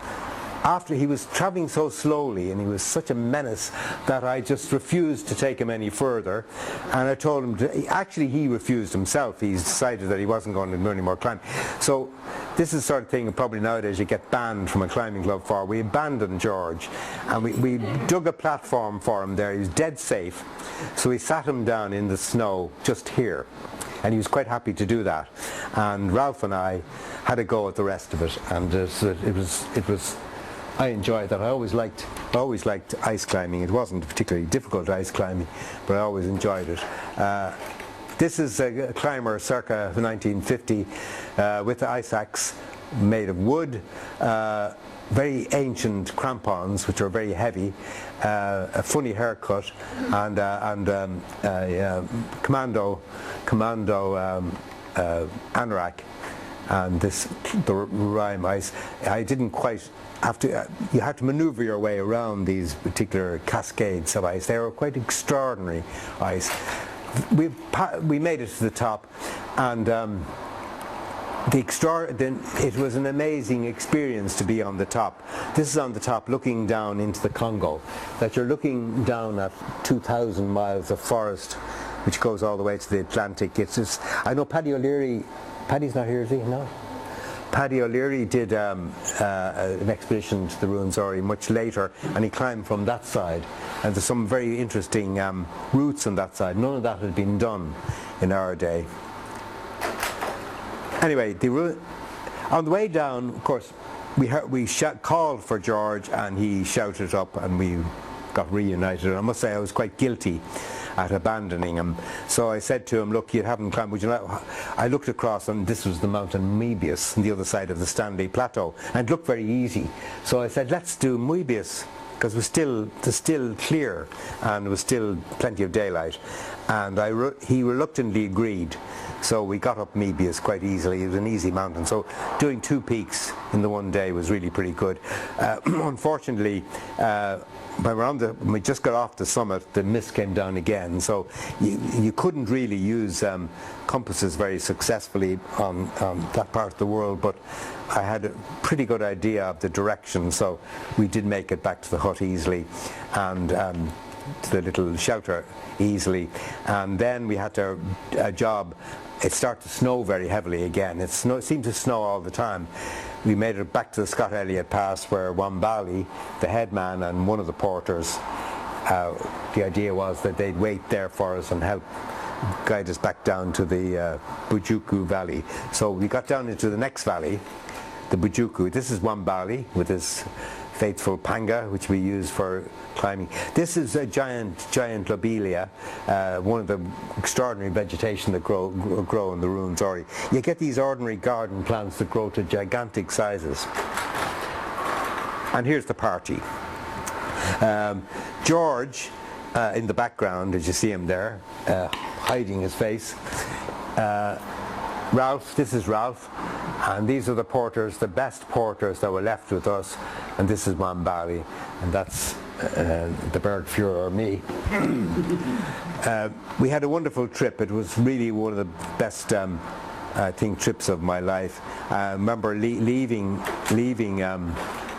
after he was traveling so slowly and he was such a menace that I just refused to take him any further, and I told him actually he refused himself. He decided that he wasn't going to do any more climbing. So this is the sort of thing probably nowadays you get banned from a climbing club for. We abandoned George and we dug a platform for him there. He was dead safe, so we sat him down in the snow just here, and he was quite happy to do that. And Ralph and I had a go at the rest of it, and it was I enjoyed that. I always liked ice climbing. It wasn't particularly difficult ice climbing, but I always enjoyed it. This is a climber circa 1950 with the ice axe made of wood, very ancient crampons which are very heavy, a funny haircut, and commando anorak, and the rime ice. I didn't quite have to. You had to maneuver your way around these particular cascades of ice. They were quite extraordinary ice. We made it to the top, and it was an amazing experience to be on the top. This is on the top looking down into the Congo, that you're looking down at 2,000 miles of forest which goes all the way to the Atlantic. It's just, I know Paddy O'Leary, Paddy's not here, is he? No? Paddy O'Leary did an expedition to the Ruwenzori much later, and he climbed from that side, and there's some very interesting routes on that side. None of that had been done in our day. Anyway, on the way down, of course, we called for George, and he shouted up, and we got reunited. And I must say I was quite guilty at abandoning him. So I said to him, look, you haven't climbed, would you like? I looked across, and this was the mountain Moebius on the other side of the Stanley Plateau, and it looked very easy. So I said, let's do Moebius, because it was still clear, and there was still plenty of daylight. And he reluctantly agreed. So we got up Moebius quite easily. It was an easy mountain. So doing 2 peaks in the one day was really pretty good. Unfortunately, when we just got off the summit, the mist came down again. So you couldn't really use compasses very successfully on that part of the world. But I had a pretty good idea of the direction. So we did make it back to the hut easily, and to the little shelter easily. And then we had a job. It started to snow very heavily again. It seemed to snow all the time. We made it back to the Scott Elliott Pass, where Wambali, the headman and one of the porters, the idea was that they'd wait there for us and help guide us back down to the Bujuku Valley. So we got down into the next valley, the Bujuku. This is Wambali with his faithful panga, which we use for climbing. This is a giant lobelia, one of the extraordinary vegetation that grow in the Ruwenzori. You get these ordinary garden plants that grow to gigantic sizes. And here's the party. George, in the background, as you see him there, hiding his face. Ralph, this is Ralph, and these are the porters, the best porters that were left with us, and this is Wambali, and that's the Bergführer, me. We had a wonderful trip. It was really one of the best trips of my life. I remember leaving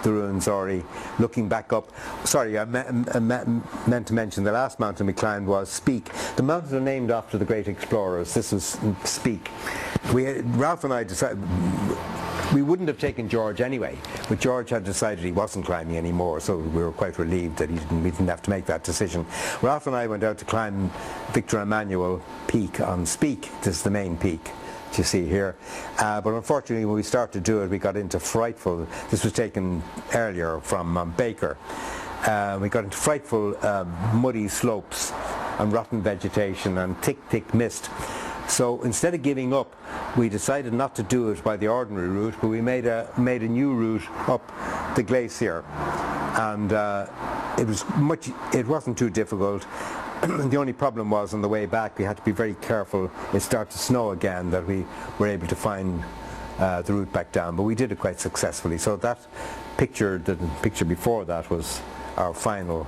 the Ruwenzori, looking back up. Sorry, I meant to mention the last mountain we climbed was Speke. The mountains are named after the great explorers. This was Speke. Ralph and I decided we wouldn't have taken George anyway, but George had decided he wasn't climbing anymore, so we were quite relieved that we didn't have to make that decision. Ralph and I went out to climb Victor Emmanuel Peak on Speke. This is the main peak you see here, but unfortunately when we started to do it, we got into frightful, this was taken earlier from Baker, we got into frightful muddy slopes and rotten vegetation and thick mist. So instead of giving up, we decided not to do it by the ordinary route, but we made a new route up the glacier, and it wasn't too difficult. The only problem was on the way back we had to be very careful. It started to snow again, that we were able to find the route back down, but we did it quite successfully. So that picture, the picture before that, was our final.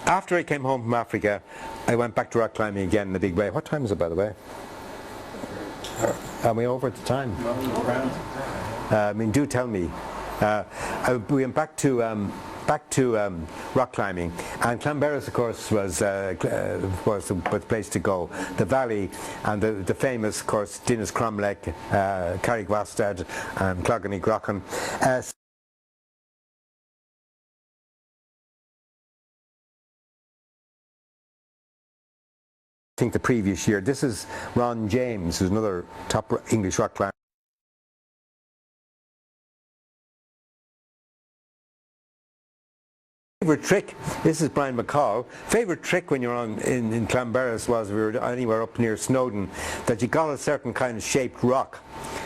After I came home from Africa, I went back to rock climbing again in a big way. What time is it, by the way? Are we over at the time? I mean, do tell me. We went back to rock climbing, and Clonberis, of course, was the place to go. The valley and the famous, of course, Dinas Cromlech, Carrick-Wastad, and Clogany-Grocken. I think the previous year. This is Ron James, who's another top English rock climber. Favourite trick, this is Brian McCall, favourite trick when you're in Clonberis was, if we were anywhere up near Snowdon, that you got a certain kind of shaped rock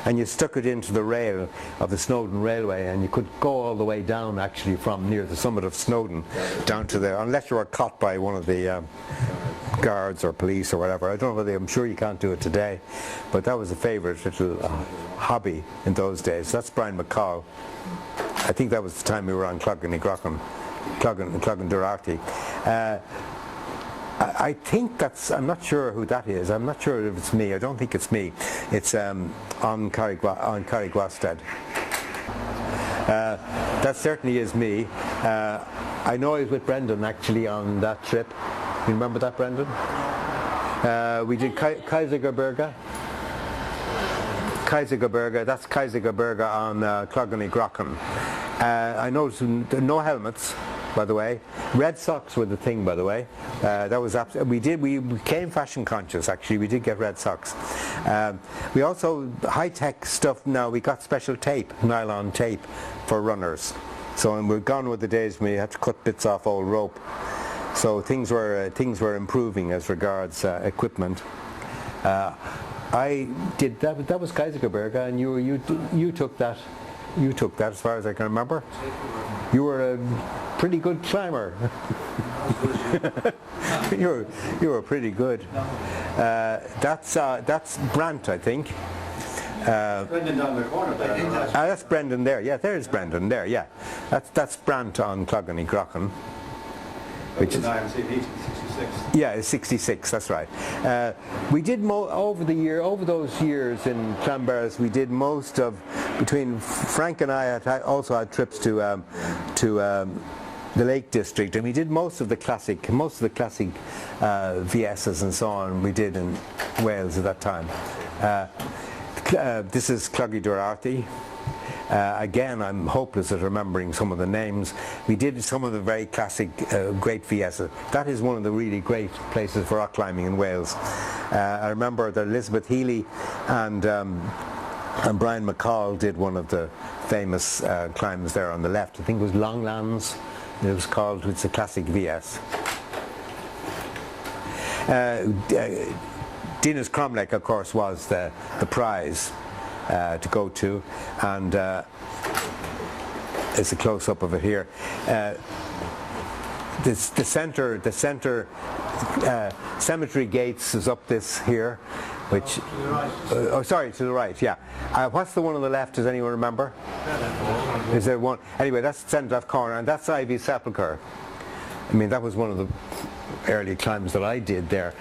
and you stuck it into the rail of the Snowdon Railway, and you could go all the way down actually from near the summit of Snowdon down to there, unless you were caught by one of the guards or police or whatever. I don't know whether, I'm sure you can't do it today, but that was a favourite little hobby in those days. That's Brian McCall. I think that was the time we were on Clogany-Grocken. Clogany-Durarty. I think that's, I'm not sure who that is. I'm not sure if it's me. I don't think it's me. It's on Carrick-Wastad. That certainly is me. I know I was with Brendan actually on that trip. You remember that, Brendan? We did Kaisergebirge. That's Kaisergebirge on Clogany-Grocken. I noticed no helmets, by the way. Red socks were the thing, by the way. That was we became fashion conscious. Actually, we did get red socks. We also high-tech stuff now. We got special tape, nylon tape, for runners. So we're gone with the days when you had to cut bits off old rope. So things were improving as regards equipment. I did that. That was Kaisergebirge, and you took that. You took that, as far as I can remember. You were a pretty good climber. you were pretty good. That's Brant, I think. Brendan down the corner there. That's Brendan there. Yeah, there's Brendan there. Yeah, that's Brant on Clogany-Grocken. Which is IMC meeting, 66. Yeah, it's 66. That's right. We did over those years in Clonberis. We did most of, between Frank and I also had trips to the Lake District, and we did most of the classic VSs and so on. We did in Wales at that time. This is Clogany-Durarty. Again, I'm hopeless at remembering some of the names. We did some of the very classic great VSs. That is one of the really great places for rock climbing in Wales. I remember that Elizabeth Healy and Brian McCall did one of the famous climbs there on the left. I think it was Longlands. It was called. It's a classic VS. Dinas Cromlech, of course, was the prize to go to, and it's a close-up of it here. The center cemetery gates is up this here, which to the right. to the right. Yeah. What's the one on the left? Does anyone remember? Is there one? Anyway, that's the centre of corner, and that's Ivy's sepulchre. I mean, that was one of the early climbs that I did there.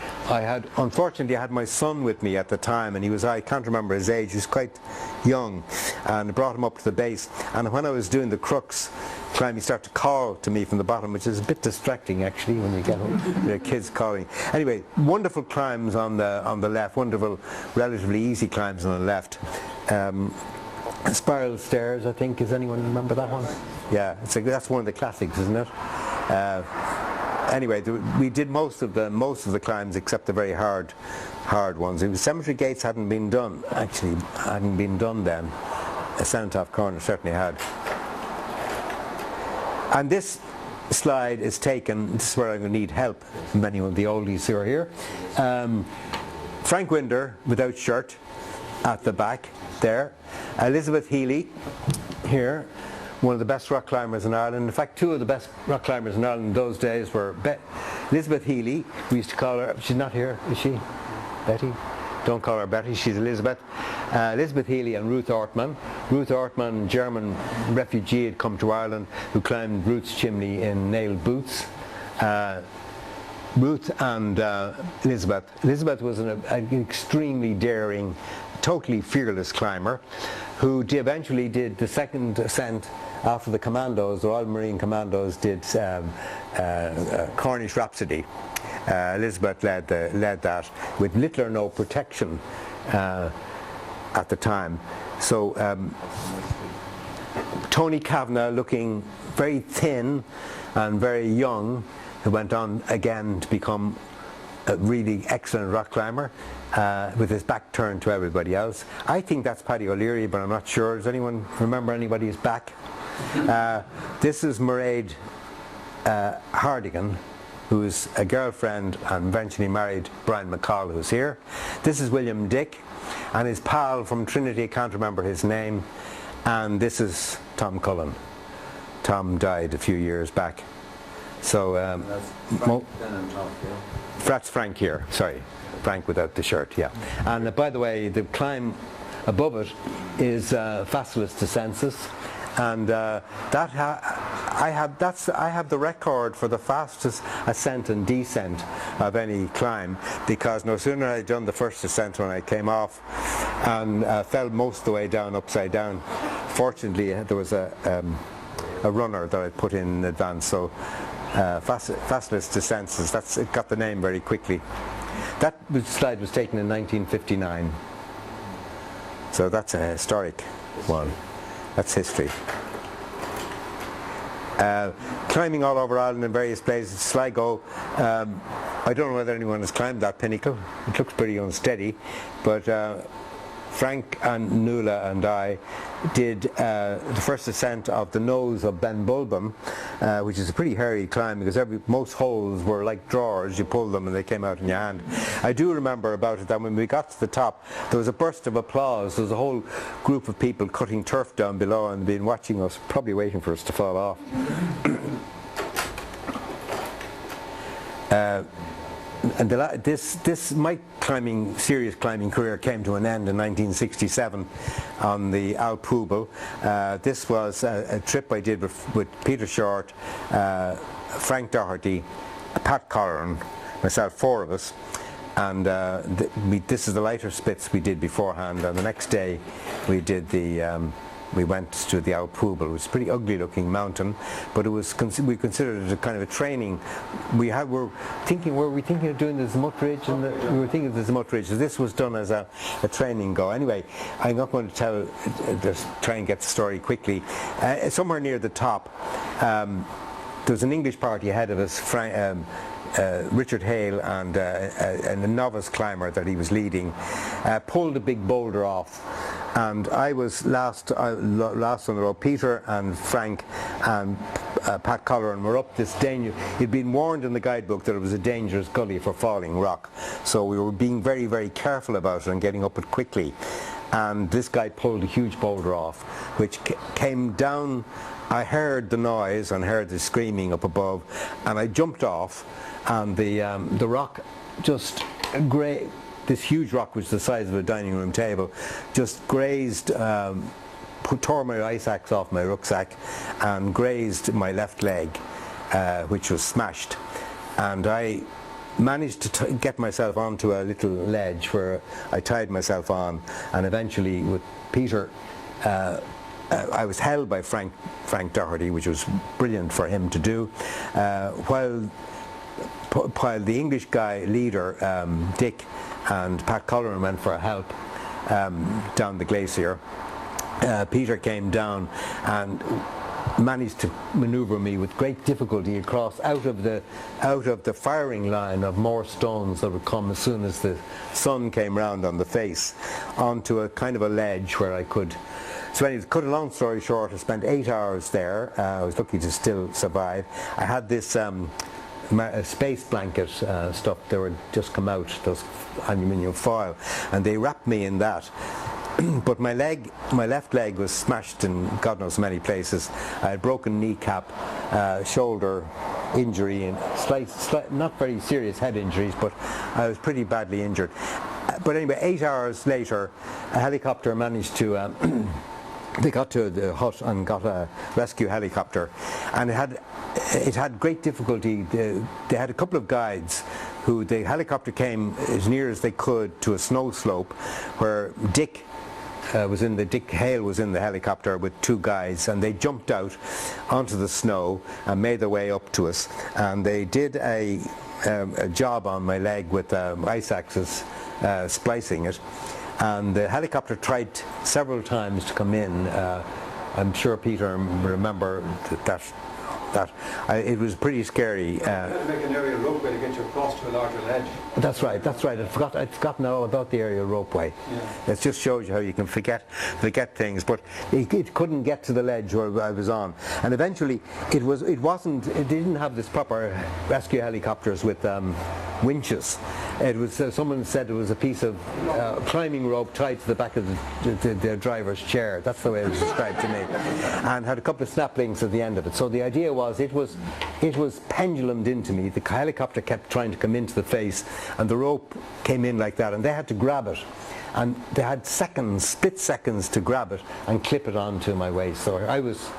Unfortunately, I had my son with me at the time, and I can't remember his age, he was quite young, and I brought him up to the base, and when I was doing the crux climb, he started to call to me from the bottom, which is a bit distracting actually when you get your kids calling. Anyway, wonderful climbs on the left, wonderful, relatively easy climbs on the left. Spiral stairs, I think. Does anyone remember that one? Yeah, that's one of the classics, isn't it? Anyway, we did most of the climbs except the very hard ones. The cemetery gates hadn't been done then. Cenotaph Corner certainly had. And this slide is taken. This is where I'm going to need help from many of the oldies who are here. Frank Winder without shirt at the back there. Elizabeth Healy here. One of the best rock climbers in Ireland. In fact, two of the best rock climbers in Ireland in those days were Elizabeth Healy. We used to call her, she's not here, is she? Betty? Don't call her Betty, she's Elizabeth. Elizabeth Healy and Ruth Ortmann. Ruth Ortmann, German refugee, had come to Ireland, who climbed Ruth's chimney in nailed boots. Ruth and Elizabeth. Elizabeth was an extremely daring, totally fearless climber who eventually did the second ascent after the Commandos, the Royal Marine Commandos, did Cornish Rhapsody. Elizabeth led that with little or no protection at the time. So Tony Kavanagh, looking very thin and very young, who went on again to become a really excellent rock climber with his back turned to everybody else. I think that's Paddy O'Leary, but I'm not sure. Does anyone remember anybody's back? This is Mairead Hardigan, who's a girlfriend and eventually married Brian McCall, who's here. This is William Dick, and his pal from Trinity, I can't remember his name. And this is Tom Cullen. Tom died a few years back. So that's Frank here, sorry. Frank without the shirt, yeah. And by the way, the climb above it is Facilis Descensus, and I have the record for the fastest ascent and descent of any climb, because no sooner had I done the first ascent when I came off and fell most of the way down upside down. Fortunately, there was a runner that I put in advance, so Facilis Descensus, it got the name very quickly. That slide was taken in 1959, so that's a historic one. That's history. Climbing all over Ireland in various places. Sligo, I don't know whether anyone has climbed that pinnacle. It looks pretty unsteady, but Frank and Nuala and I did the first ascent of the nose of Ben Bulbin, which is a pretty hairy climb, because most holes were like drawers. You pulled them and they came out in your hand. I do remember about it that when we got to the top, there was a burst of applause. There was a whole group of people cutting turf down below and been watching us, probably waiting for us to fall off. And my serious climbing career came to an end in 1967 on the Alp Hubel. This was a trip I did with Peter Short, Frank Doherty, Pat Colleran, myself, 4 of us. And this is the lighter spits we did beforehand. And the next day we did we went to the Alp Hubel. It was a pretty ugly looking mountain, but it was we considered it a kind of a training. Were we thinking of doing the Zumut Ridge? We were thinking of the Zumut Ridge. So this was done as a training go. Anyway, I'm not going to just try and get the story quickly. Somewhere near the top, there was an English party ahead of us, Richard Hale and a novice climber that he was leading, pulled a big boulder off, and I was last on the road. Peter and Frank and Pat Colleran were up this danger. He'd been warned in the guidebook that it was a dangerous gully for falling rock, so we were being very, very careful about it and getting up it quickly. And this guy pulled a huge boulder off, which came down. I heard the noise and heard the screaming up above, and I jumped off, and the rock just this huge rock, which is the size of a dining room table, just grazed, tore my ice axe off my rucksack and grazed my left leg, which was smashed. And I managed to get myself onto a little ledge where I tied myself on, and eventually with Peter, I was held by Frank Doherty, which was brilliant for him to do, while the English leader, Dick, and Pat Colleran went for help down the glacier. Peter came down and managed to maneuver me with great difficulty across out of the firing line of more stones that would come as soon as the sun came round on the face, onto a kind of a ledge where I could. So anyway, to cut a long story short, I spent 8 hours there. I was lucky to still survive. I had this space blanket stuff. They were just come out, those aluminium foil, and they wrapped me in that. But my left leg was smashed in God knows many places. I had broken kneecap, shoulder injury, and slight, not very serious head injuries, but I was pretty badly injured. But anyway, 8 hours later, a helicopter managed to they got to the hut and got a rescue helicopter, and it had great difficulty. They had a couple of guides the helicopter came as near as they could to a snow slope where Dick Hale was in the helicopter with 2 guys, and they jumped out onto the snow and made their way up to us, and they did a job on my leg with ice axes, splicing it, and the helicopter tried several times to come in. I'm sure Peter remember that it was pretty scary. You had to make an aerial ropeway to get you across to a larger ledge. That's right. I'd forgotten all about the aerial ropeway. Yeah. It just shows you how you can forget things. But it couldn't get to the ledge where I was on, and eventually it didn't have this proper rescue helicopters with winches. It was someone said it was a piece of climbing rope tied to the back of the driver's chair. That's the way it was described to me, and had a couple of snap links at the end of it. So the idea was it was pendulumed into me. The helicopter kept trying to come into the face, and the rope came in like that, and they had to grab it, and they had split seconds to grab it and clip it onto my waist. So I was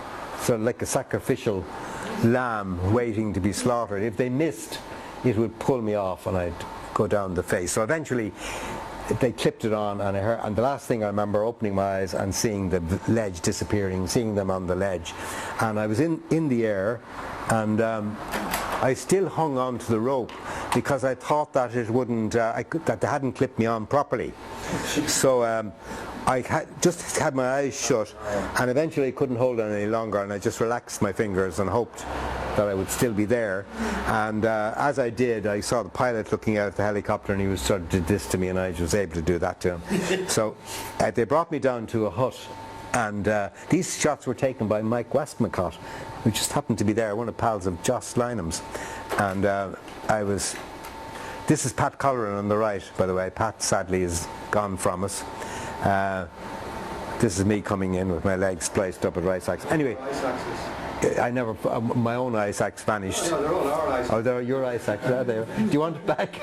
sort of like a sacrificial lamb waiting to be slaughtered. If they missed, it would pull me off and I'd go down the face. So eventually they clipped it on, and the last thing I remember opening my eyes and seeing the ledge disappearing, seeing them on the ledge, and I was in the air, and I still hung on to the rope because I thought that it wouldn't, that they hadn't clipped me on properly. So I just had my eyes shut, and eventually I couldn't hold it any longer, and I just relaxed my fingers and hoped that I would still be there. And as I did, I saw the pilot looking out at the helicopter, and he was sort of did this to me, and I was able to do that to him. So they brought me down to a hut, and these shots were taken by Mike Westmacott, who just happened to be there, one of the pals of Joss Lynham's. And this is Pat Colleran on the right, by the way. Pat sadly is gone from us. This is me coming in with my legs spliced up with ice axe. Anyway, I never, my own ice axe vanished. No, they're all our ice. Oh, they're your ice axe, are they? Do you want it back?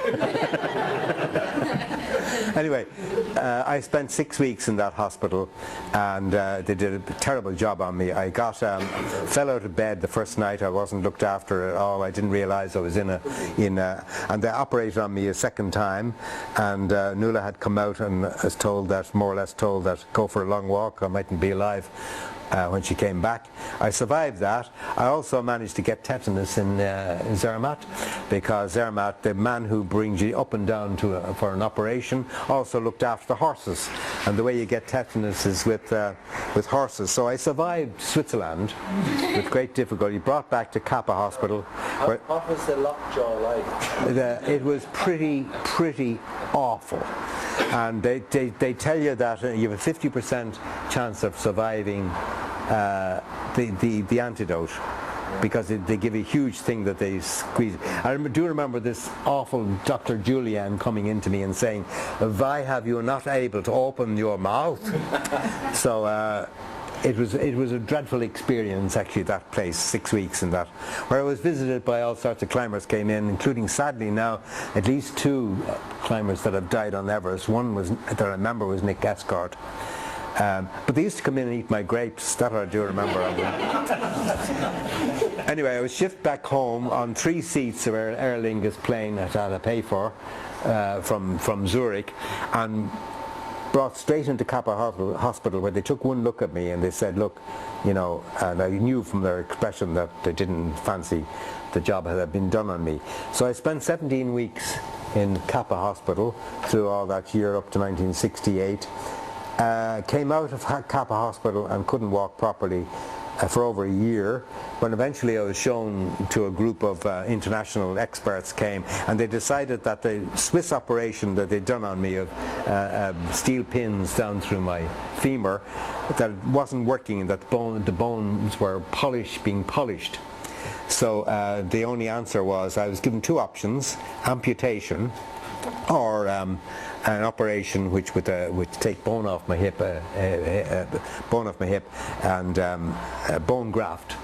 Anyway, I spent 6 weeks in that hospital, and they did a terrible job on me. I fell out of bed the first night. I wasn't looked after at all. I didn't realise I was and they operated on me a second time, and Nuala had come out and more or less told that go for a long walk, I mightn't be alive. When she came back. I survived that. I also managed to get tetanus in Zermatt, because Zermatt, the man who brings you up and down for an operation, also looked after the horses, and the way you get tetanus is with horses. So I survived Switzerland with great difficulty, brought back to Kappa Hospital. What was the lockjaw like? It was pretty awful. And they tell you that you have a 50% chance of surviving the antidote, because they give a huge thing that they squeeze. I do remember this awful Dr. Julian coming into me and saying, "Why have you not able to open your mouth?" So it was a dreadful experience, actually, that place, 6 weeks in that, where I was visited by all sorts of climbers came in, including, sadly now, at least 2 climbers that have died on Everest. One that I remember was Nick Escort. But they used to come in and eat my grapes. That I do remember. Anyway, I was shipped back home on 3 seats of Aer Lingus plane that I had to pay for from Zurich, and brought straight into Kappa Hospital, where they took one look at me and they said, "Look, and I knew from their expression that they didn't fancy the job that had been done on me." So I spent 17 weeks in Kappa Hospital through all that year up to 1968. Came out of Kappa Hospital and couldn't walk properly for over a year, when eventually I was shown to a group of international experts came, and they decided that the Swiss operation that they'd done on me of steel pins down through my femur, that it wasn't working, and that the bones were being polished. So the only answer was, I was given 2 options: amputation, or an operation which would take bone off my hip, and a bone graft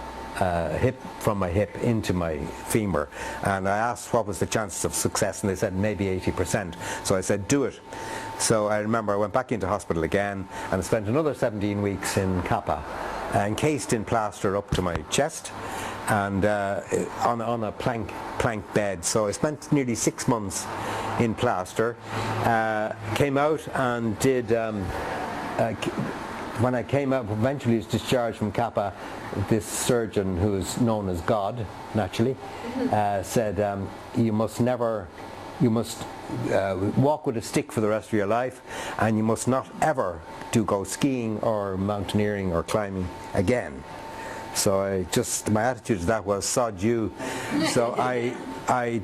from my hip into my femur. And I asked what was the chances of success, and they said maybe 80%. So I said, do it. So I remember I went back into hospital again, and I spent another 17 weeks in Kappa, encased in plaster up to my chest, and on a plank bed. So I spent nearly 6 months in plaster. Came out and did. When I came out, eventually was discharged from Kappa, this surgeon, who is known as God, naturally, said, you must walk with a stick for the rest of your life, and you must not ever go skiing or mountaineering or climbing again. So my attitude to that was, sod you. So I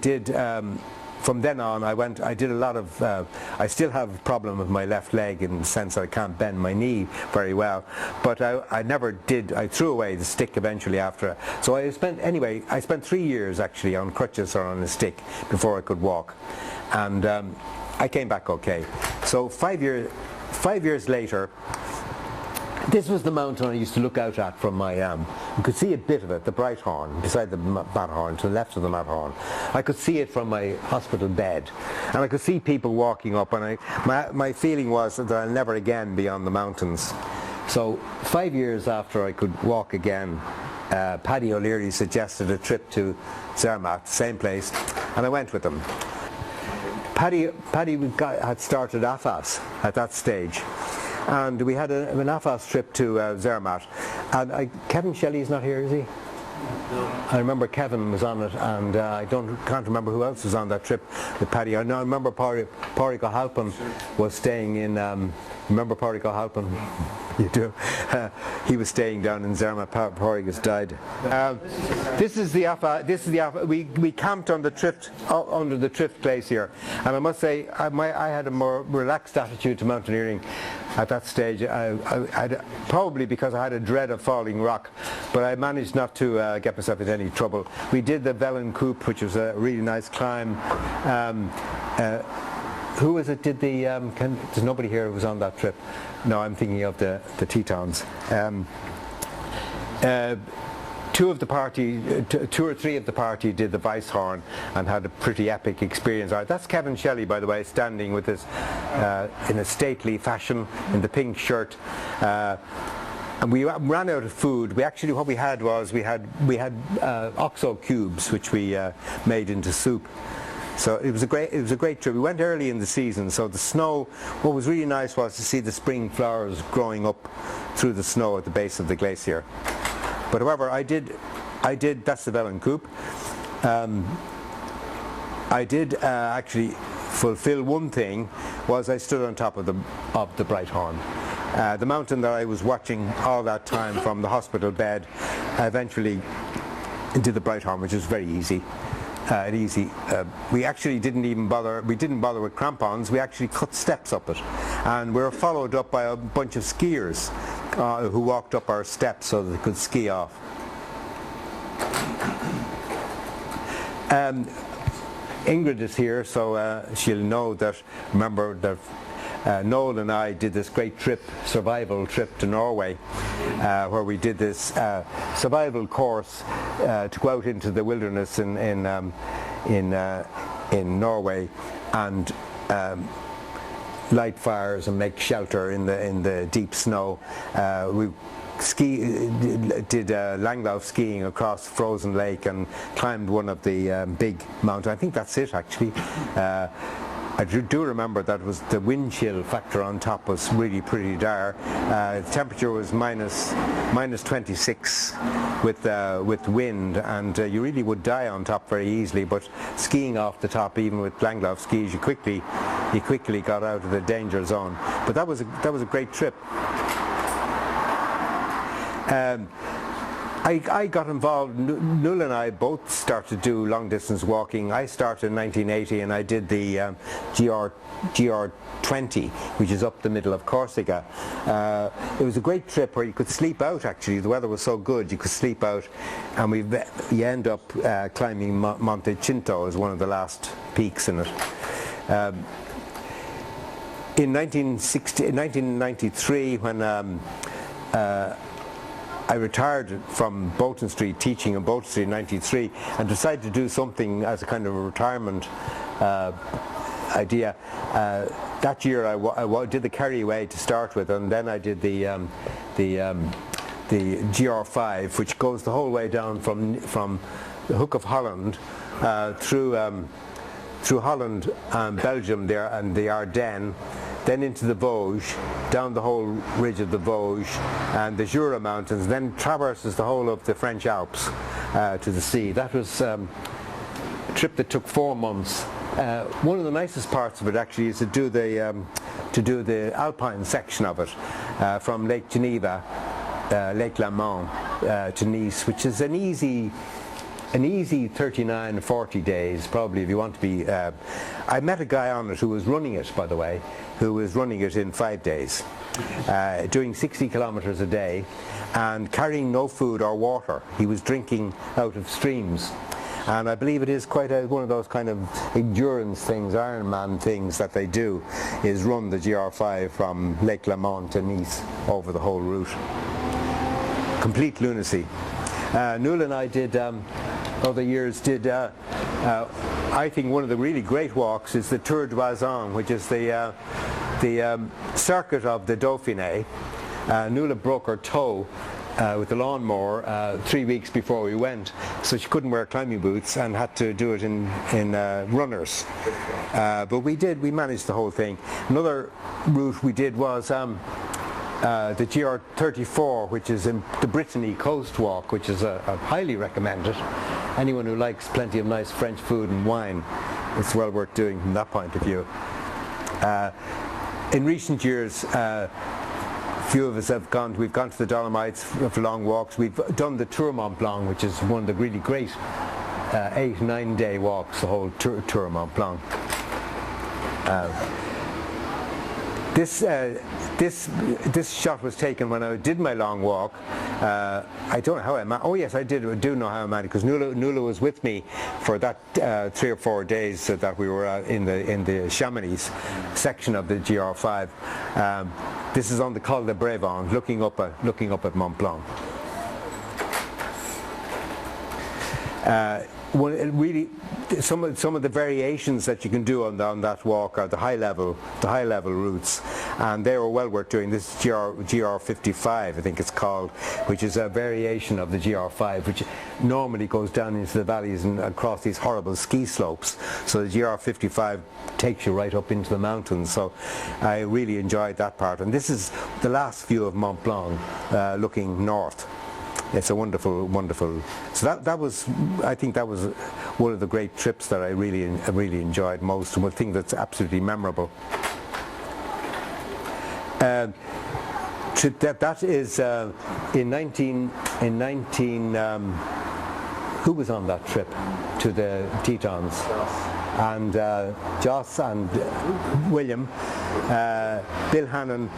did. From then on, I did a lot of, I still have a problem with my left leg in the sense that I can't bend my knee very well, but I never did, I threw away the stick eventually after. So I spent 3 years actually on crutches or on a stick before I could walk. And I came back okay. So 5 years later, this was the mountain I used to look out at from my, you could see a bit of it, the Brighthorn, beside the Matterhorn, to the left of the Matterhorn. I could see it from my hospital bed, and I could see people walking up, and my feeling was that I'll never again be on the mountains. So 5 years after I could walk again, Paddy O'Leary suggested a trip to Zermatt, same place, and I went with him. Paddy had started AFAS at that stage. And we had an AFAS trip to Zermatt, and Kevin Shelley's not here, is he? No. I remember Kevin was on it, and can't remember who else was on that trip with Paddy. I remember Pádraig O'Halpin was staying in. Remember Pádraig O'Halpin? You do. He was staying down in Zermatt. Pádraig has died. This is the AFA. We camped on the Trift, under the Trift Glacier, and I must say I had a more relaxed attitude to mountaineering at that stage. Probably because I had a dread of falling rock, but I managed not to get myself into any trouble. We did the Velen Coupe, which was a really nice climb. Who was it did the, there's nobody here who was on that trip. No, I'm thinking of the Tetons. Two or three of the party did the Weisshorn and had a pretty epic experience. That's Kevin Shelley, by the way, standing with his, in a stately fashion, in the pink shirt. And we ran out of food. What we had was we had oxo cubes, which we made into soup. So it was a great trip. We went early in the season, so the snow. What was really nice was to see the spring flowers growing up through the snow at the base of the glacier. But however, I did. That's the Velen Coupe. I did actually fulfill one thing. Was I stood on top of the Brighthorn, the mountain that I was watching all that time from the hospital bed. I eventually did the Brighthorn, which was very easy. We actually didn't bother with crampons. We actually cut steps up it, and we were followed up by a bunch of skiers who walked up our steps so that they could ski off. Ingrid is here, so she'll know that. Remember that Noel and I did this great survival trip to Norway, where we did this survival course to go out into the wilderness in Norway and light fires and make shelter in the deep snow. We did Langlauf skiing across Frozen Lake and climbed one of the big mountains. I think that's it actually. I do remember that was the wind chill factor on top was really pretty dire. The temperature was minus 26 with wind, and you really would die on top very easily. But skiing off the top, even with Langlauf skis, you quickly got out of the danger zone. But that was a great trip. I got involved. Nuala and I both started to do long distance walking. I started in 1980 and I did the GR20, which is up the middle of Corsica. It was a great trip where you could sleep out actually. The weather was so good you could sleep out, and you end up climbing Monte Cinto as one of the last peaks in it. In 1993 when I retired from Bolton Street, teaching in Bolton Street in 93, and decided to do something as a kind of a retirement idea. That year I did the Kerry Way to start with, and then I did the GR5, which goes the whole way down from the Hook of Holland through Holland and Belgium there and the Ardennes, then into the Vosges, down the whole ridge of the Vosges and the Jura Mountains, then traverses the whole of the French Alps to the sea. That was a trip that took 4 months. One of the nicest parts of it actually is to do the alpine section of it from Lake Geneva, Lake Léman to Nice, which is an easy 39, 40 days probably if you want to be. I met a guy on it who was running it, by the way, who was running it in 5 days, doing 60 kilometers a day and carrying no food or water. He was drinking out of streams. And I believe it is quite one of those kind of endurance things, Ironman things that they do, is run the GR5 from Lake Léman to Nice over the whole route. Complete lunacy. Nuala and I did, over the years, I think one of the really great walks is the Tour d'Oisans, which is the circuit of the Dauphiné. Nuala broke her toe with the lawnmower 3 weeks before we went, so she couldn't wear climbing boots and had to do it in runners. But we managed the whole thing. Another route we did was the GR34, which is in the Brittany Coast Walk, which is I highly recommend it. Anyone who likes plenty of nice French food and wine, it's well worth doing from that point of view. In recent years, few of us we've gone to the Dolomites for long walks. We've done the Tour Mont Blanc, which is one of the really great 8-9 day walks, the whole Tour Mont Blanc. This shot was taken when I did my long walk. I don't know how I do know how I managed, because Nuala was with me for that 3 or 4 days that we were in the Chamonix section of the GR5. This is on the Col de Brévent, looking up at Mont Blanc. Really, some of the variations that you can do on that walk are the high level routes, and they were well worth doing. This is GR55, I think it's called, which is a variation of the GR5, which normally goes down into the valleys and across these horrible ski slopes. So the GR55 takes you right up into the mountains. So I really enjoyed that part. And this is the last view of Mont Blanc, looking north. It's a wonderful. So I think that was one of the great trips that I really enjoyed most, and one thing that's absolutely memorable. That is in 19. Who was on that trip to the Tetons? And Joss and William, Bill Hannon,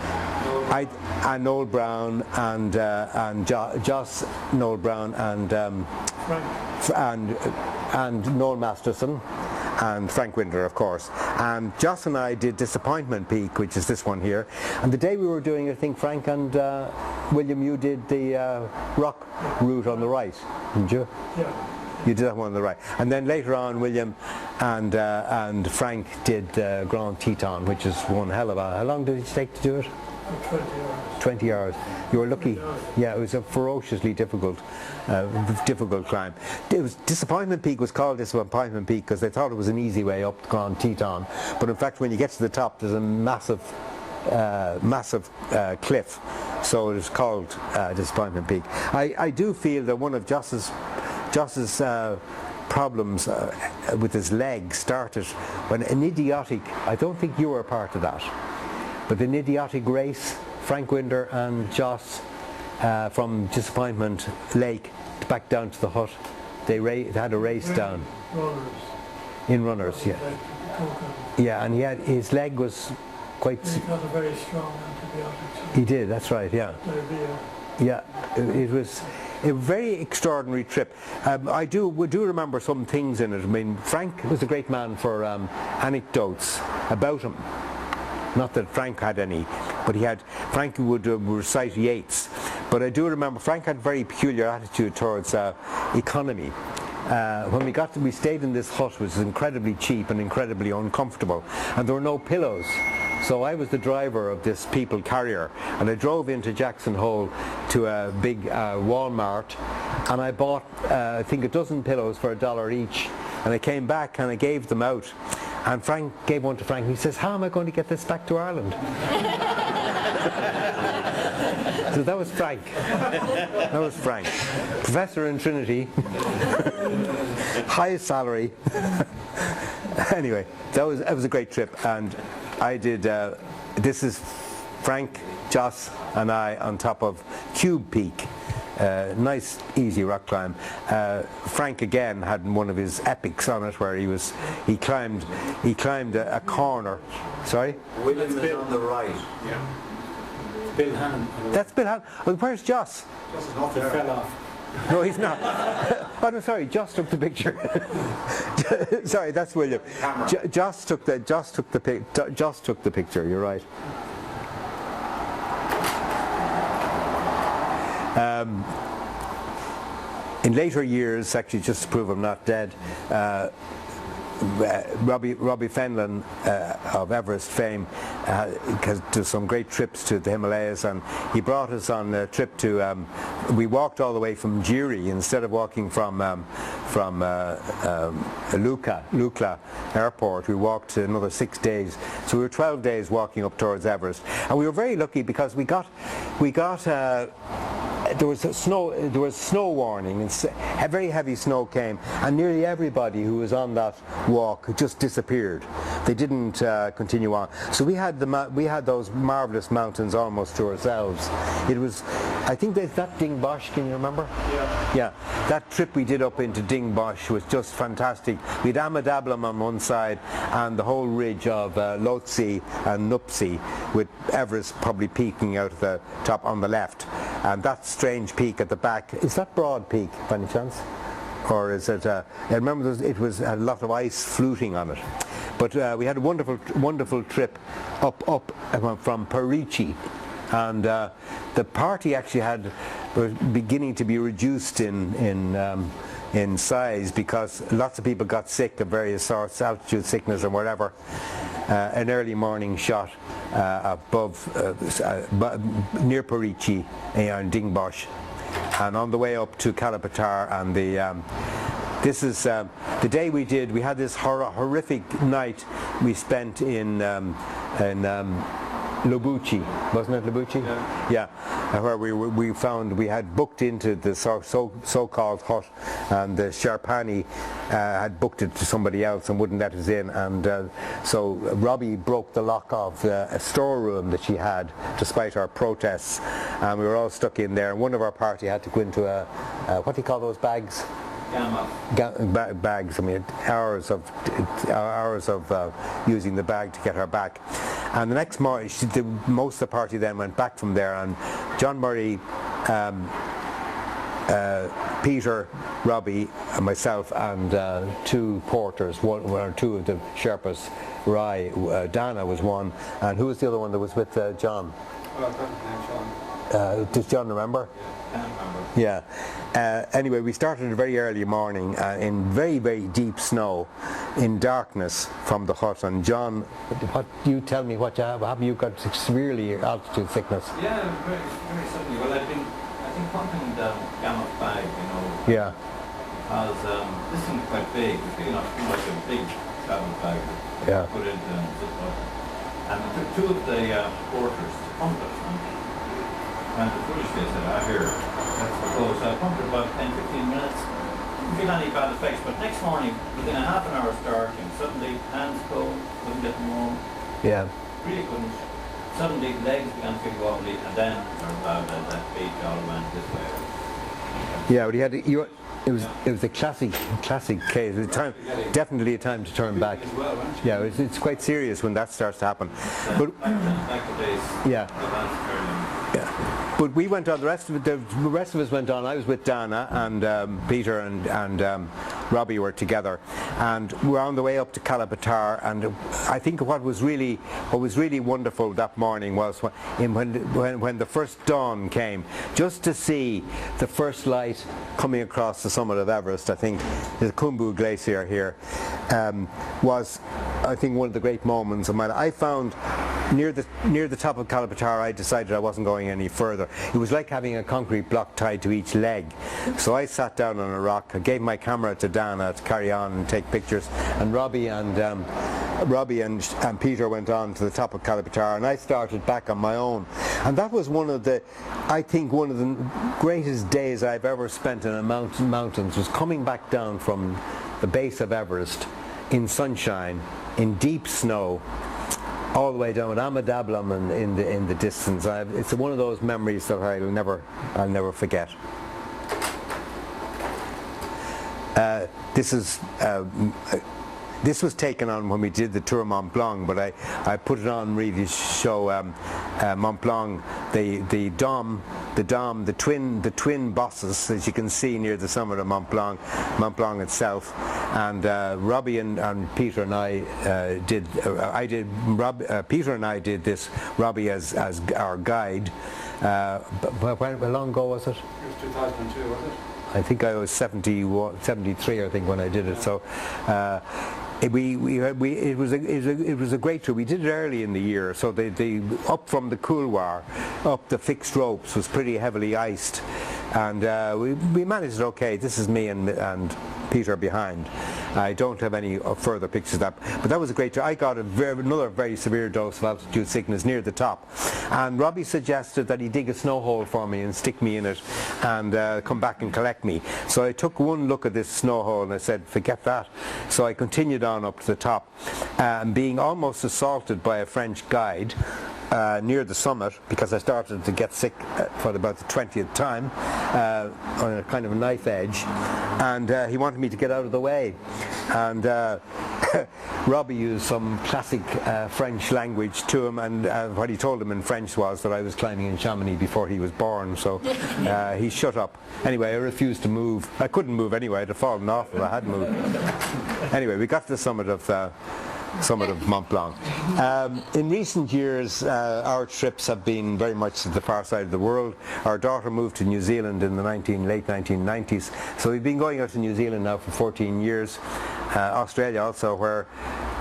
and Noel Brown, and Joss, Noel Brown, and Noel Masterson, and Frank Winder, of course. And Joss and I did Disappointment Peak, which is this one here. And the day we were doing it, I think Frank and William, you did the rock route on the right, didn't you? Yeah. You did that one on the right. And then later on, William and Frank did Grand Teton, which is one hell of a... How long did it take to do it? 20 hours. 20 hours. You were lucky. Yeah, it was a ferociously difficult climb. Disappointment Peak was called Disappointment Peak because they thought it was an easy way up Grand Teton. But in fact, when you get to the top, there's a massive cliff. So it is called Disappointment Peak. I do feel that one of Joss's problems with his leg started when an idiotic, I don't think you were a part of that, but an idiotic race, Frank Winder and Joss from Disappointment Lake back down to the hut, they had a race down. In runners, yeah. Yeah, and his leg was quite... He got a very strong antibiotic. He did, that's right, yeah. Yeah, it was a very extraordinary trip. I do remember some things in it. I mean, Frank was a great man for anecdotes about him. Not that Frank had any, but Frank would recite Yeats. But I do remember Frank had a very peculiar attitude towards economy. When we stayed in this hut, which was incredibly cheap and incredibly uncomfortable, and there were no pillows. So I was the driver of this people carrier, and I drove into Jackson Hole to a big Walmart, and I bought I think a dozen pillows for $1 each, and I came back and I gave them out, and Frank gave one to Frank, and he says, how am I going to get this back to Ireland? So that was Frank. That was Frank. Professor in Trinity. Highest salary. Anyway, that was a great trip, and I did, this is Frank, Joss and I on top of Cube Peak. Nice easy rock climb. Frank again had one of his epics on it where he climbed a corner. Sorry? William is on the right. Yeah. Bill Hannon. That's Bill Hannon. Well, where's Joss? Just not there. Fell off. No, he's not. Oh, no, sorry. Joss took the picture. Sorry, that's William. Joss took the picture. You're right. In later years, actually, just to prove I'm not dead, Robbie Fenlon of Everest fame has done some great trips to the Himalayas, and he brought us on a trip to we walked all the way from Jiri instead of walking from Lukla airport. We walked another 6 days, so we were 12 days walking up towards Everest, and we were very lucky because we got there was snow warning, and very heavy snow came, and nearly everybody who was on that walk just disappeared. They didn't continue on. So we had those marvelous mountains almost to ourselves. It was, I think there's that Ding Bosch. Can you remember? Yeah. Yeah. That trip we did up into Ding Bosch was just fantastic. We had Amadablam on one side and the whole ridge of Lhotse and Nuptse, with Everest probably peeking out of the top on the left. And that strange peak at the back, is that Broad Peak by any chance? Or is it, I remember it was a lot of ice fluting on it. But we had a wonderful trip up from Parichi, and the party actually was beginning to be reduced in size because lots of people got sick of various sorts, altitude sickness and whatever. An early morning shot near Parichi in Ding Bosch, and on the way up to Kalapatar, and this is the day we had this horrific night we spent in Lubuchi, wasn't it Lubuchi? Yeah, where we found we had booked into the so-called hut, and the Sherpani had booked it to somebody else and wouldn't let us in, and so Robbie broke the lock of a storeroom that she had despite our protests, and we were all stuck in there, and one of our party had to go into a what do you call those bags? Bags. I mean, hours of using the bag to get her back. And the next morning, most of the party then went back from there, and John Murray, Peter, Robbie, and myself, and two porters, one or two of the Sherpas, Rai, Dana was one, and who was the other one that was with John? Does John remember? Yeah. Anyway, we started a very early morning in very, very deep snow, in darkness from the hut. And John, you tell me what you have. Have you got severely altitude sickness? Yeah, very, very suddenly. Well, I've been pumping down Gamma 5, Yeah. Because this thing's quite big. It's big enough to like a big travel bag. Yeah. Put it in and zip up. And it took two of the porters to pump it. And the foolish they said, here, that's the close. I pumped it about 10-15 minutes. Didn't feel any bad effects, but next morning, within a half an hour starting, suddenly hands cold, couldn't get them warm. Yeah. Really couldn't. Suddenly legs began to feel wobbly, and then that beat all went this way. Yeah, but it was a classic case. It was definitely a time to turn back. Yeah, it's quite serious when that starts to happen. But yeah. But we went on. The rest of us went on. I was with Dana, and Peter and Robbie were together, and we were on the way up to Kalapatar. And I think what was really wonderful that morning was when the first dawn came, just to see the first light coming across the summit of Everest. I think the Khumbu Glacier here was, I think, one of the great moments of my life. I found near the top of Calapatar, I decided I wasn't going any further. It was like having a concrete block tied to each leg. So I sat down on a rock. I gave my camera to Dana to carry on and take pictures, and Robbie and Peter went on to the top of Calapatar, and I started back on my own. And that was I think one of the greatest days I've ever spent in the mountains was coming back down from the base of Everest in sunshine, in deep snow, all the way down with Amadablam in the distance. It's one of those memories that I'll never forget. This was taken on when we did the Tour Mont Blanc, but I put it on really to show Mont Blanc, the twin bosses, as you can see near the summit of Mont Blanc itself. And Robbie and Peter and I Peter and I did this. Robbie as our guide. How long ago was it? It was 2002, was it? I think I was 73, I think, when I did it. So it was a great tour. We did it early in the year, so the up from the couloir, up the fixed ropes was pretty heavily iced, and we managed it okay. This is me and Peter behind. I don't have any further pictures of that, but that was a great tour. I got another very severe dose of altitude sickness near the top, and Robbie suggested that he dig a snow hole for me and stick me in it and come back and collect me. So I took one look at this snow hole and I said, forget that. So I continued on up to the top, being almost assaulted by a French guide near the summit, because I started to get sick for about the 20th time on a kind of a knife edge, and he wanted me to get out of the way, and Robbie used some classic French language to him, and what he told him in French was that I was climbing in Chamonix before he was born, so he shut up. Anyway, I refused to move. I couldn't move anyway. I'd have fallen off if I had moved. Anyway, we got to the summit of Mont Blanc. In recent years, our trips have been very much to the far side of the world. Our daughter moved to New Zealand in the late 1990s, so we've been going out to New Zealand now for 14 years. Australia also, where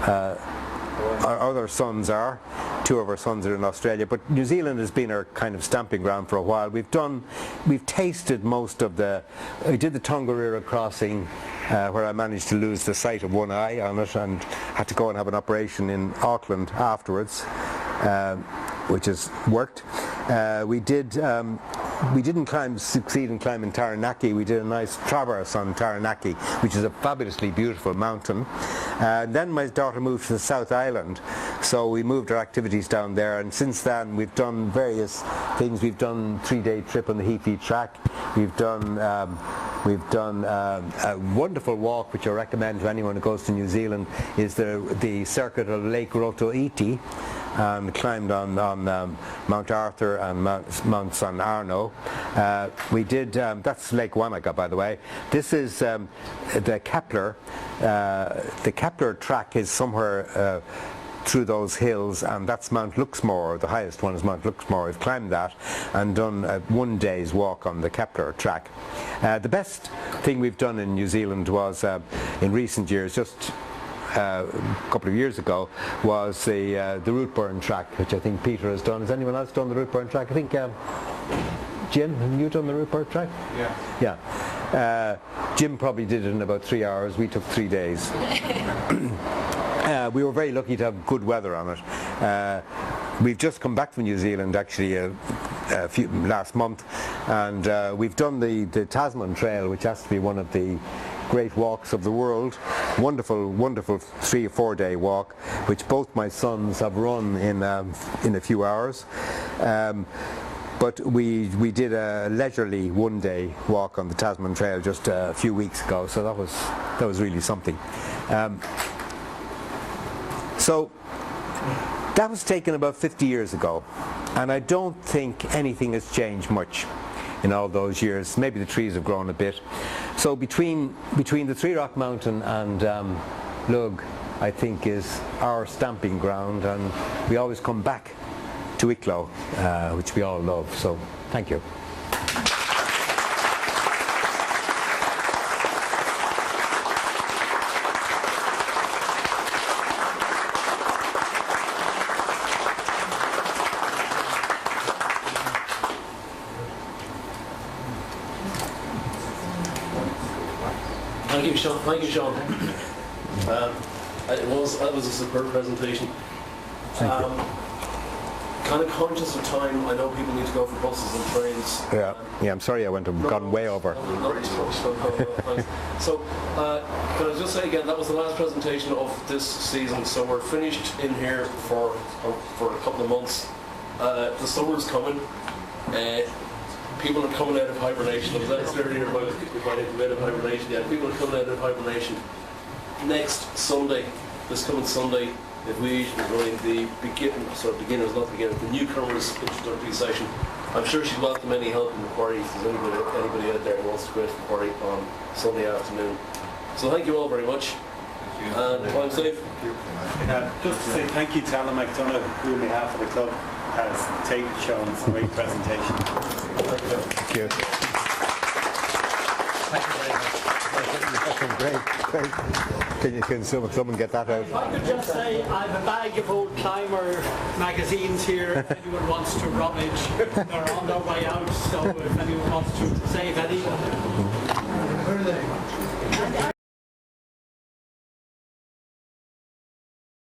our other sons are. Two of our sons are in Australia, but New Zealand has been our kind of stamping ground for a while. We've tasted most of I did the Tongariro crossing, where I managed to lose the sight of one eye on it and had to go and have an operation in Auckland afterwards, which has worked. We didn't succeed in climbing Taranaki. We did a nice traverse on Taranaki, which is a fabulously beautiful mountain. Then my daughter moved to the South Island, so we moved our activities down there, and since then we've done various things. We've done a 3-day trip on the Heafy track. We've done a wonderful walk, which I recommend to anyone who goes to New Zealand, is the circuit of Lake Rotoiti, and climbed on Mount Arthur and Mount San Arno. We did, that's Lake Wanaka, by the way. This is the Kepler. The Kepler track is somewhere through those hills, and that's Mount Luxmore. The highest one is Mount Luxmore. We've climbed that and done a 1 day's walk on the Kepler track. The best thing we've done in New Zealand was, in recent years, just a couple of years ago, was the Rootburn track, which I think Peter has done. Has anyone else done the Rootburn track? I think Jim, have you done the Rootburn track? Yeah. Jim probably did it in about 3 hours. We took 3 days. We were very lucky to have good weather on it. We've just come back from New Zealand actually last month, and we've done the Tasman Trail, which has to be one of the great walks of the world. Wonderful 3 or 4 day walk, which both my sons have run in a few hours. But we did a leisurely 1 day walk on the Tasman Trail just a few weeks ago, so that was really something. So that was taken about 50 years ago, and I don't think anything has changed much in all those years. Maybe the trees have grown a bit. So between the Three Rock Mountain and Lug, I think, is our stamping ground, and we always come back to Wicklow, which we all love. So thank you. Thank you, Sean. Thank you, Sean. That was a superb presentation. Kind of conscious of time. I know people need to go for buses and trains. Yeah. I'm sorry I gone way over. So, can I just say again, that was the last presentation of this season. So we're finished in here for a couple of months. The summer's coming. People are coming out of hibernation. I was asked earlier about if I had been out of hibernation yet. People are coming out of hibernation. Next Sunday, this coming Sunday, if we are running the beginners, not the beginners, the newcomers introductory session. I'm sure she'd welcome any help and inquiry if there's anybody out there who wants to go out for inquiry on Sunday afternoon. So thank you all very much. And I'm safe. Just to say thank you to Alan McDonough, who on behalf of the club has shown some great presentation. Thank you. Great. Can someone get that out? If I could just say, I have a bag of old climber magazines here. If anyone wants to rummage, they're on their way out. So if anyone wants to save any, Where are they?